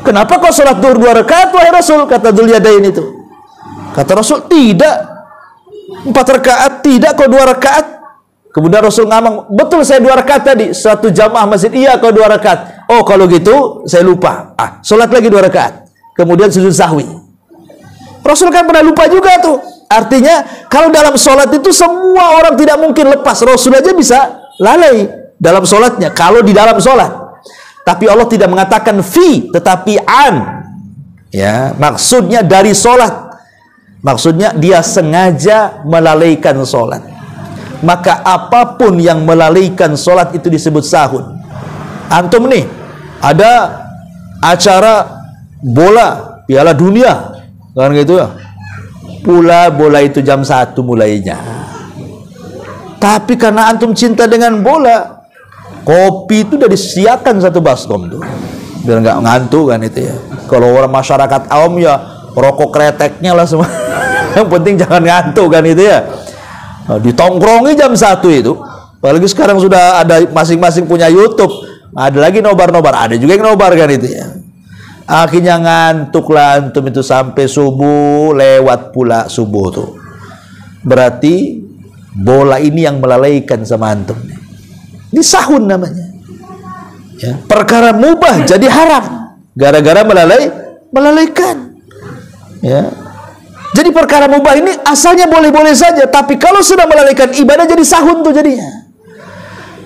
Kenapa kok solat duhur 2 rakaat, wahai Rasul? Kata Dzuliyadain itu. Kata Rasul, tidak. 4 rakaat, tidak kok 2 rakaat. Kemudian Rasul ngomong, betul saya 2 rakaat tadi, 1 jamaah masjid. Iya kok 2 rakaat. Oh, kalau gitu saya lupa. Solat lagi 2 rakaat. Kemudian sujud sahwi. Rasul kan pernah lupa juga tuh. Artinya kalau dalam solat itu semua orang tidak mungkin lepas. Rasul aja bisa lalai dalam solatnya, kalau di dalam solat. Tapi Allah tidak mengatakan fi, tetapi an. Ya, maksudnya dari solat. Maksudnya dia sengaja melalaikan solat. Maka apapun yang melalaikan solat itu disebut sahun. Antum nih, ada acara bola Piala Dunia, kan gitu ya. Bola itu jam 1 mulainya. Tapi karena antum cinta dengan bola, kopi itu udah disiapkan 1 baskom tuh, biar nggak ngantuk kan itu ya. Kalau orang masyarakat awam ya rokok kreteknya lah semua. Yang penting jangan ngantuk kan itu ya. Ditongkrongi jam 1 itu. Apalagi sekarang sudah ada masing-masing punya YouTube. Ada lagi nobar-nobar, ada juga yang nobar kan itu ya. Akhirnya ngantuk lah antum itu sampai subuh, lewat pula subuh tuh. Berarti bola ini yang melalaikan sama antum. Ini sahun namanya. Ya, perkara mubah jadi haram gara-gara melalaikan. Ya. Jadi perkara mubah ini asalnya boleh-boleh saja, tapi kalau sudah melalaikan ibadah jadi sahun tuh jadinya.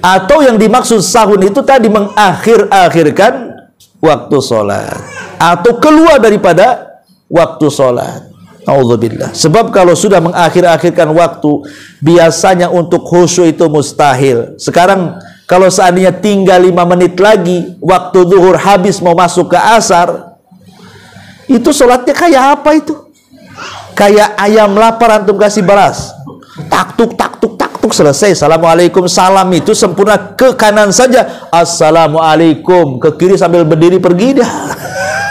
Atau yang dimaksud sahun itu tadi mengakhir-akhirkan waktu sholat, atau keluar daripada waktu sholat. Auzubillah. Sebab kalau sudah mengakhir-akhirkan waktu, biasanya untuk khusyuk itu mustahil. Sekarang kalau seandainya tinggal 5 menit lagi waktu zuhur habis mau masuk ke asar, itu sholatnya kayak apa itu? Kayak ayam lapar antum kasih beras, taktuk selesai, assalamualaikum, salam itu sempurna, ke kanan saja assalamualaikum, ke kiri sambil berdiri pergi dah.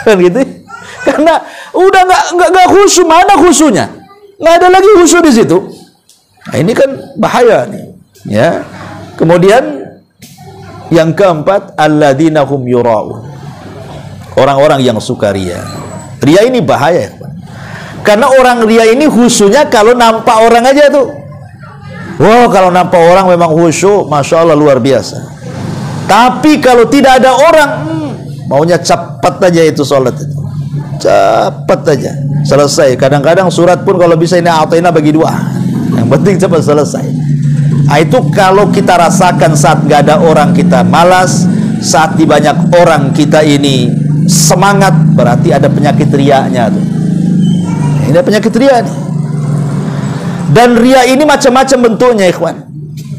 Kan gitu. Karena udah nggak khusyuk, mana khusyuknya? Nggak ada lagi khusyuk di situ. Nah, ini kan bahaya nih, ya. Kemudian yang keempat, alladzina hum yura'un, orang-orang yang suka ria. Ria ini bahaya, karena orang ria ini khusyuknya kalau nampak orang aja tuh. Wow, kalau nampak orang memang khusyuk, masya Allah luar biasa. Tapi kalau tidak ada orang, maunya cepat aja itu sholat itu, cepat aja selesai. Kadang-kadang surat pun kalau bisa ini ataina bagi 2. Yang penting cepat selesai. Nah, itu kalau kita rasakan saat gak ada orang kita malas, saat di banyak orang kita ini semangat, berarti ada penyakit riaknya tuh. Ini penyakit ria nih. Dan ria ini macam-macam bentuknya, ikhwan.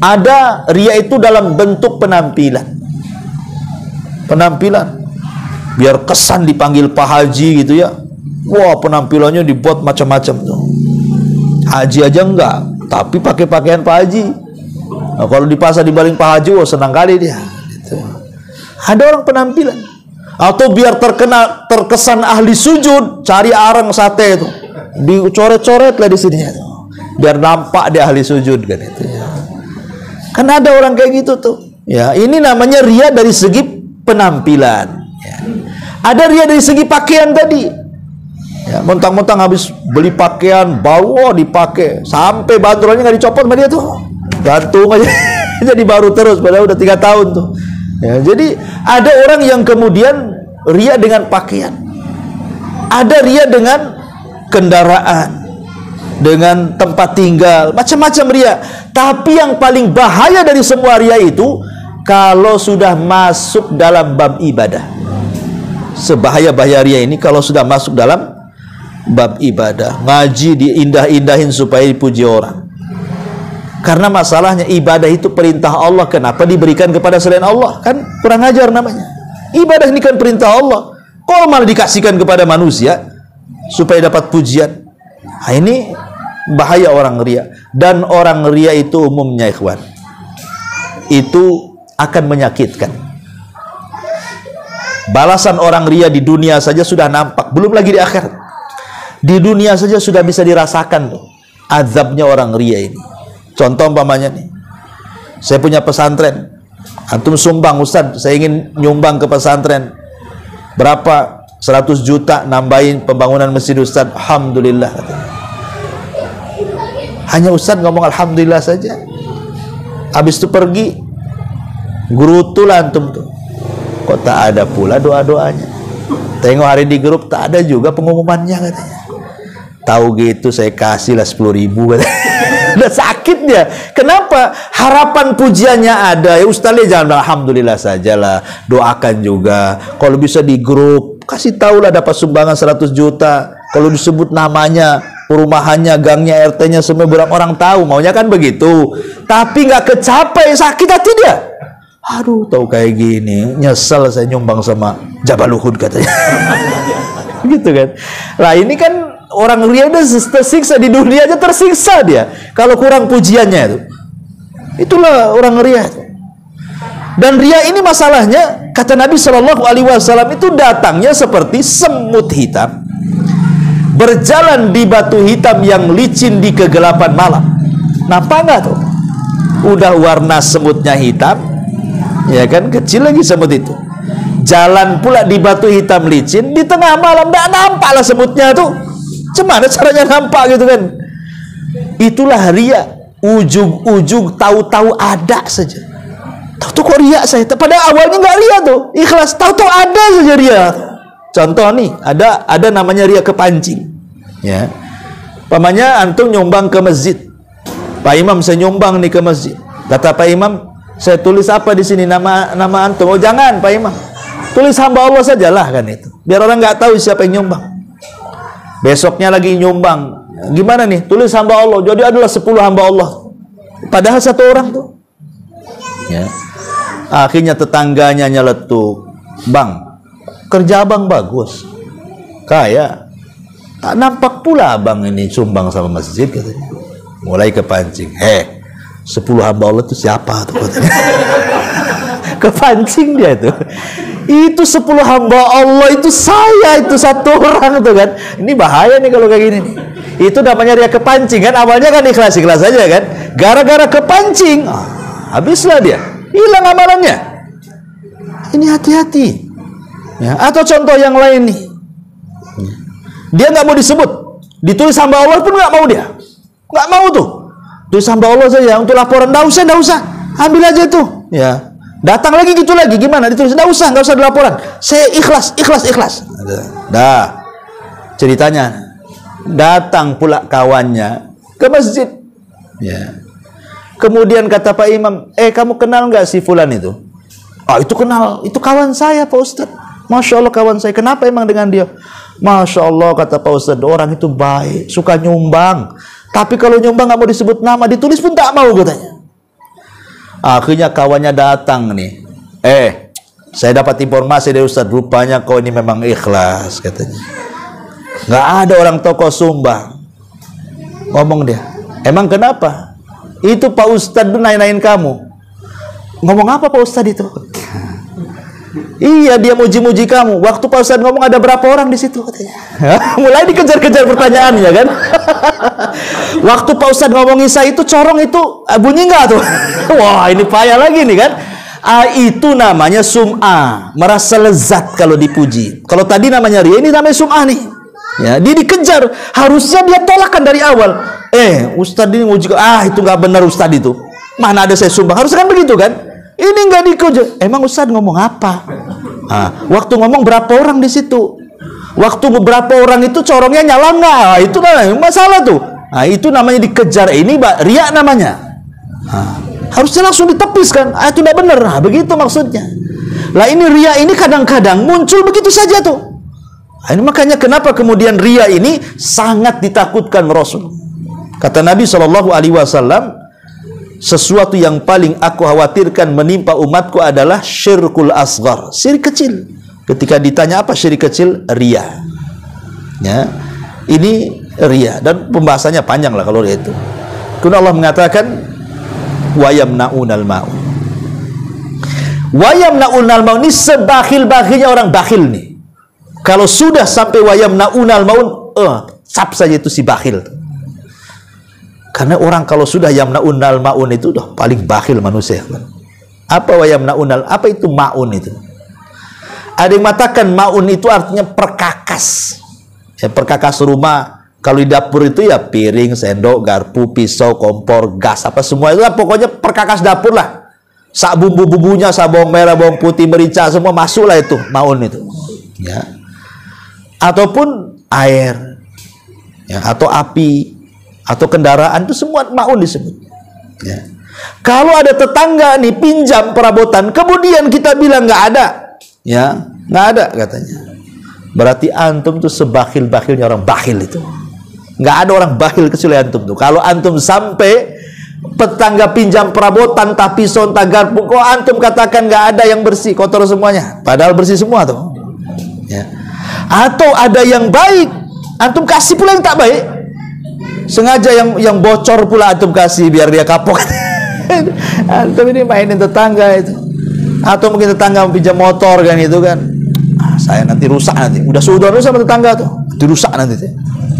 Ada ria itu dalam bentuk penampilan. Penampilan. Biar kesan dipanggil Pak Haji gitu ya. Wah, penampilannya dibuat macam-macam tuh. Haji aja enggak, tapi pakai pakaian Pak Haji. Nah, kalau di pasar dibaling Pak Haji, wah senang kali dia. Gitu. Ada orang penampilan. Atau biar terkesan ahli sujud, cari arang sate itu, dicoret-coret lah di sini ya, biar nampak dia ahli sujud kan itu ya. Kan ada orang kayak gitu tuh. Ya, ini namanya riya dari segi penampilan. Ya. Ada riya dari segi pakaian tadi. Ya, mentang-mentang habis beli pakaian, bawa dipakai sampai bantulannya nggak dicopot sama dia tuh, gantung aja jadi baru terus, padahal udah 3 tahun tuh. Ya, jadi ada orang yang kemudian riya dengan pakaian, ada riya dengan kendaraan, dengan tempat tinggal, macam-macam riya. Tapi yang paling bahaya dari semua riya itu kalau sudah masuk dalam bab ibadah. Sebahaya-bahaya riya ini kalau sudah masuk dalam bab ibadah, ngaji diindah-indahin supaya dipuji orang. Karena masalahnya ibadah itu perintah Allah, kenapa diberikan kepada selain Allah? Kan kurang ajar namanya. Ibadah ini kan perintah Allah, kok malah dikasihkan kepada manusia supaya dapat pujian. Nah, ini bahaya orang riya. Dan orang riya itu umumnya, ikhwan, itu akan menyakitkan. Balasan orang riya di dunia saja sudah nampak, belum lagi di akhirat. Di dunia saja sudah bisa dirasakan azabnya orang riya ini. Contoh umpamanya nih, saya punya pesantren, antum sumbang, Ustaz, saya ingin nyumbang ke pesantren, berapa? 100 juta nambahin pembangunan masjid Ustaz. Alhamdulillah, katanya. Hanya Ustaz ngomong alhamdulillah saja, habis itu pergi, gerutu lah antum tuh, kok tak ada pula doa-doanya. Tengok hari di grup tak ada juga pengumumannya, katanya. Tahu gitu saya kasihlah 10.000, katanya. Udah sakit dia. Kenapa? Harapan pujiannya ada. Ya Ustaz, jangan alhamdulillah sajalah, doakan juga. Kalau bisa di grup kasih tahulah dapat sumbangan 100 juta. Kalau disebut namanya, perumahannya, gangnya, RT-nya, semua berapa orang tahu. Maunya kan begitu. Tapi nggak kecapai, sakit hati dia. Aduh, tahu kayak gini, nyesel saya nyumbang sama Jabal Uhud, katanya. Gitu kan. Lah ini kan orang riya udah tersiksa di dunia aja, tersiksa dia kalau kurang pujiannya itu. Itulah orang riya. Dan riya ini masalahnya, kata Nabi Shallallahu Alaihi Wasallam, itu datangnya seperti semut hitam berjalan di batu hitam yang licin di kegelapan malam. Nampak nggak tuh? Udah warna semutnya hitam, ya kan, kecil lagi semut itu. Jalan pula di batu hitam licin di tengah malam, nggak nampak lah semutnya tuh. Gimana caranya nampak gitu kan? Itulah riya. Ujung-ujung tahu-tahu ada saja. Tahu-tahu kok riya saya. Padahal awalnya nggak riya tuh, ikhlas. Tahu-tahu ada saja riya. Contoh nih, ada namanya riya kepancing. Ya, pamannya antum nyumbang ke masjid. Pak Imam, saya nyumbang nih ke masjid. Kata Pak Imam, saya tulis apa di sini nama antum? Oh jangan Pak Imam, tulis hamba Allah sajalah, kan itu. Biar orang nggak tahu siapa yang nyumbang. Besoknya lagi nyumbang, gimana nih? Tulis hamba Allah. Jadi adalah 10 hamba Allah. Padahal 1 orang tuh. Ya. Akhirnya tetangganya nyeletuk, Bang, kerja abang bagus, kaya, tak nampak pula abang ini sumbang sama masjid, katanya. Mulai kepancing. 10 hamba Allah itu siapa tuh, katanya. Kepancing dia tuh. Itu 10 hamba Allah itu saya, itu 1 orang tuh kan. Ini bahaya nih kalau kayak gini nih. Itu namanya dia kepancing kan. Awalnya kan ikhlas-ikhlas saja kan. Gara-gara kepancing, habislah dia, hilang amalannya. Ini hati-hati. Ya, atau contoh yang lain nih, dia nggak mau disebut, ditulis hamba Allah pun nggak mau dia, nggak mau tuh, tulis hamba Allah saja untuk laporan. Nggak usah, ambil aja tuh. Ya, datang lagi gitu lagi, gimana ditulis? Nggak usah dilaporan. Saya ikhlas. Dah, ceritanya datang pula kawannya ke masjid. Ya, kemudian kata Pak Imam, kamu kenal nggak si fulan itu? Ah, itu kenal, itu kawan saya Pak Ustadz. Masya Allah kawan saya. Kenapa emang dengan dia? Masya Allah, kata Pak Ustadz, orang itu baik, suka nyumbang. Tapi kalau nyumbang nggak mau disebut nama, ditulis pun tak mau, katanya. Akhirnya kawannya datang nih. Saya dapat informasi dari Ustadz, rupanya kau ini memang ikhlas, katanya. Nggak ada orang tokoh sumbang. Ngomong dia, emang kenapa? Itu Pak Ustadz tuh naik-naikin kamu. Ngomong apa Pak Ustadz itu? Iya, dia muji-muji kamu. Waktu Pak Ustadz ngomong ada berapa orang di situ, katanya. Mulai dikejar-kejar pertanyaannya kan. Waktu Pak Ustadz ngomong Isa itu corong itu bunyi nggak tuh? Wah, ini payah lagi nih kan. Itu namanya sum'ah, merasa lezat kalau dipuji. Kalau tadi namanya riya, ini namanya sum'ah nih. Ya, dia dikejar, harusnya dia tolakkan dari awal. Ustadz ini nguji, itu nggak benar Ustadz itu. Mana ada saya sumbang, harusnya kan begitu kan? Ini nggak dikejar. Emang Ustadz ngomong apa? Waktu ngomong berapa orang di situ? Waktu beberapa orang itu corongnya nyala nggak? Itu kan masalah tuh. Itu namanya dikejar. Ini riya namanya. Harusnya langsung ditepiskan. Itu tidak benar. Begitu maksudnya. Lah ini riya ini kadang-kadang muncul begitu saja tuh. Ini makanya kenapa kemudian riya ini sangat ditakutkan Rasul. Kata Nabi SAW, sesuatu yang paling aku khawatirkan menimpa umatku adalah syirkul asghar, syirik kecil. Ketika ditanya apa syirik kecil, riya. Ya, ini riya, dan pembahasannya panjang lah kalau riya itu. Kemudian Allah mengatakan wa yamna'unal ma'un. Wa yamna'unal ma'un ini sebakhil-bakhilnya orang bakhil nih. Kalau sudah sampai wa yamna'unal ma'un, cap saja itu si bakhil. Karena orang kalau sudah yamna'unal ma'un itu udah paling bakhil manusia. Apa wa yamna'unal? Apa itu ma'un itu? Ada yang mengatakan ma'un itu artinya perkakas. Ya, perkakas rumah. Kalau di dapur itu ya piring, sendok, garpu, pisau, kompor, gas, apa semua itu lah, pokoknya perkakas dapur lah. Sak bumbu-bumbunya, sak bawang merah, bawang putih, merica, semua masuklah itu ma'un itu. Ya. Ataupun air, ya, atau api, atau kendaraan, itu semua ma'un disebut. Ya. Kalau ada tetangga nih pinjam perabotan, kemudian kita bilang nggak ada, ya nggak ada katanya, berarti antum tuh sebakhil-bakhilnya orang bakhil itu. Nggak ada orang bakhil kecuali antum tuh. Kalau antum sampai tetangga pinjam perabotan, tapi sontak garpu, kok antum katakan nggak ada yang bersih, kotor semuanya, padahal bersih semua tuh. Ya. Atau ada yang baik, antum kasih pula yang tak baik. Sengaja yang bocor pula antum kasih biar dia kapok. Antum ini mainin tetangga itu. Atau mungkin tetangga pinjam motor kan itu kan. Saya nanti rusak nanti. Udah sudah sama tetangga tuh. Dirusak nanti.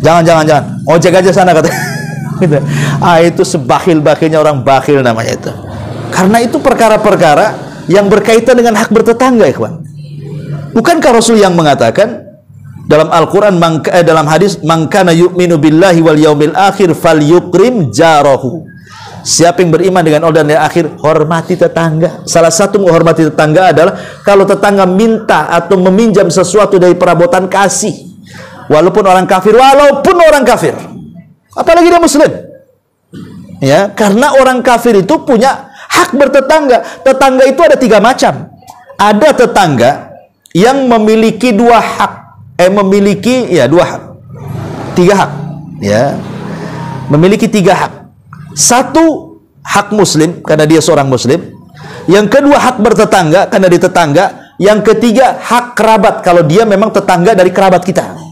Jangan. Ojek aja sana kata. Gitu. Itu sebakhil-bakhilnya orang bakhil namanya itu. Karena itu perkara-perkara yang berkaitan dengan hak bertetangga, ikhwan. Bukankah Rasul yang mengatakan dalam Al-Quran, dalam hadis, man kana yu'minu billahi wal yaumil akhir falyukrim jarahu. Siapa yang beriman dengan Allah dan hari akhir, hormati tetangga. Salah satu menghormati tetangga adalah kalau tetangga minta atau meminjam sesuatu dari perabotan, kasih. Walaupun orang kafir, apalagi dia muslim. Ya, karena orang kafir itu punya hak bertetangga. Tetangga itu ada 3 macam. Ada tetangga yang memiliki 2 hak. Memiliki 2 hak. 3 hak. Ya. Memiliki 3 hak. 1 hak muslim karena dia seorang muslim. Yang kedua hak bertetangga karena dia tetangga. Yang ketiga hak kerabat kalau dia memang tetangga dari kerabat kita.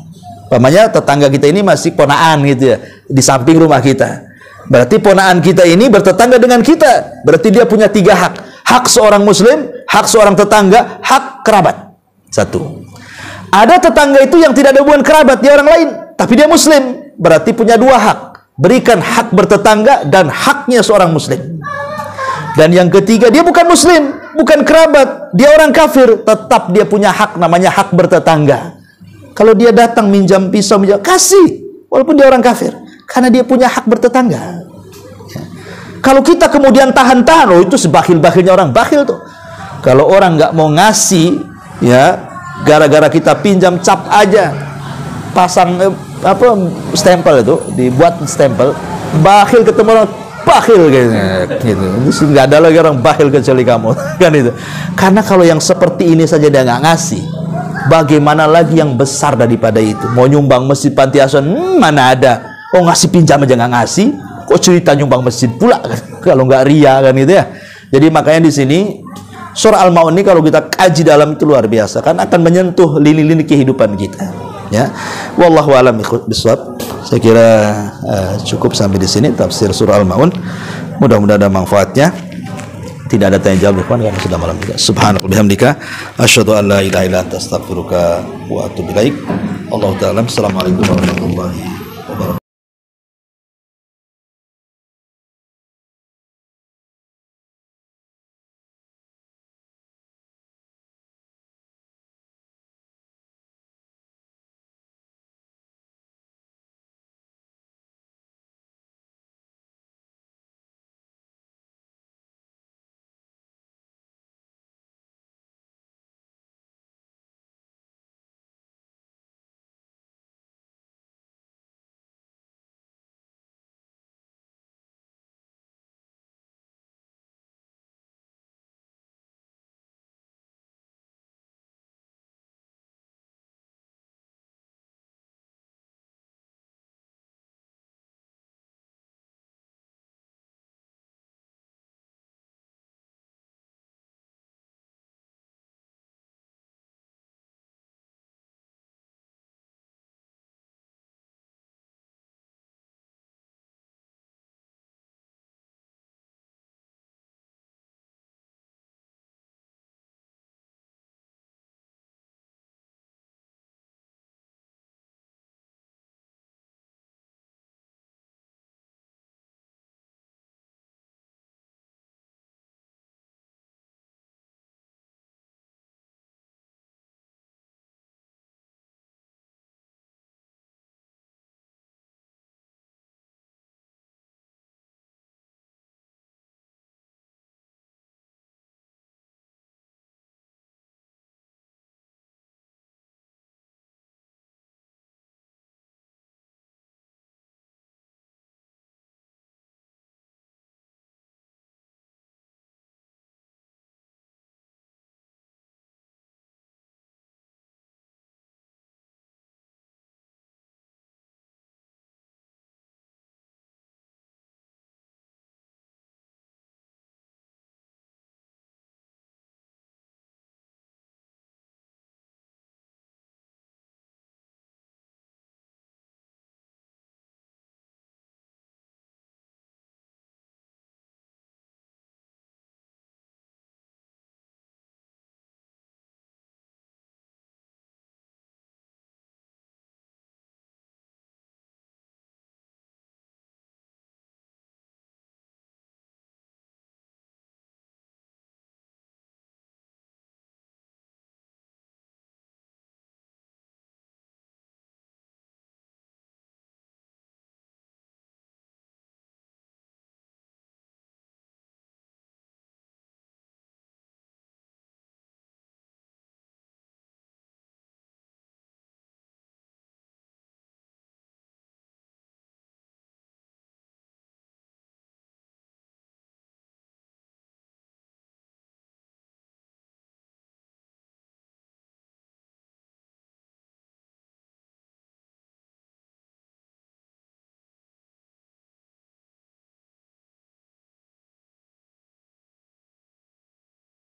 Umpamanya tetangga kita ini masih ponaan gitu ya, di samping rumah kita. Berarti ponaan kita ini bertetangga dengan kita. Berarti dia punya 3 hak. Hak seorang muslim, hak seorang tetangga, hak kerabat. 1. Ada tetangga itu yang tidak ada hubungan kerabat, dia orang lain, tapi dia muslim. Berarti punya 2 hak. Berikan hak bertetangga dan haknya seorang muslim. Dan yang ketiga, dia bukan muslim, bukan kerabat, dia orang kafir, tetap dia punya hak, namanya hak bertetangga. Kalau dia datang minjam pisau, kasih, walaupun dia orang kafir, karena dia punya hak bertetangga. Kalau kita kemudian tahan-tahan, itu sebakhil-bakhilnya orang bakhil tuh. Kalau orang nggak mau ngasih, ya gara-gara kita pinjam, cap aja, pasang stempel itu, dibuat stempel, bakhil ketemu orang bakhil gitu. Nggak ada lagi orang bakhil kecuali kamu, kan itu. Karena kalau yang seperti ini saja dia nggak ngasih, bagaimana lagi yang besar daripada itu? Mau nyumbang masjid panti asuhan, mana ada? Oh ngasih pinjam aja nggak ngasih, kok cerita nyumbang masjid pula? Kalau nggak ria kan itu ya. Jadi makanya di sini surah Al-Ma'un ini kalau kita kaji dalam itu luar biasa, kan akan menyentuh lini-lini kehidupan kita. Ya, wallahu a'lam bishawab. Saya kira cukup sampai di sini tafsir surah Al-Ma'un. Mudah-mudahan ada manfaatnya. Tidak ada tanya jawab karena sudah malam juga. Subhanallah bihamdika asyhadu an la ilaha illa anta astaghfiruka wa atubu ilaik. Allahu ta'ala. Assalamualaikum warahmatullahi wabarakatuh.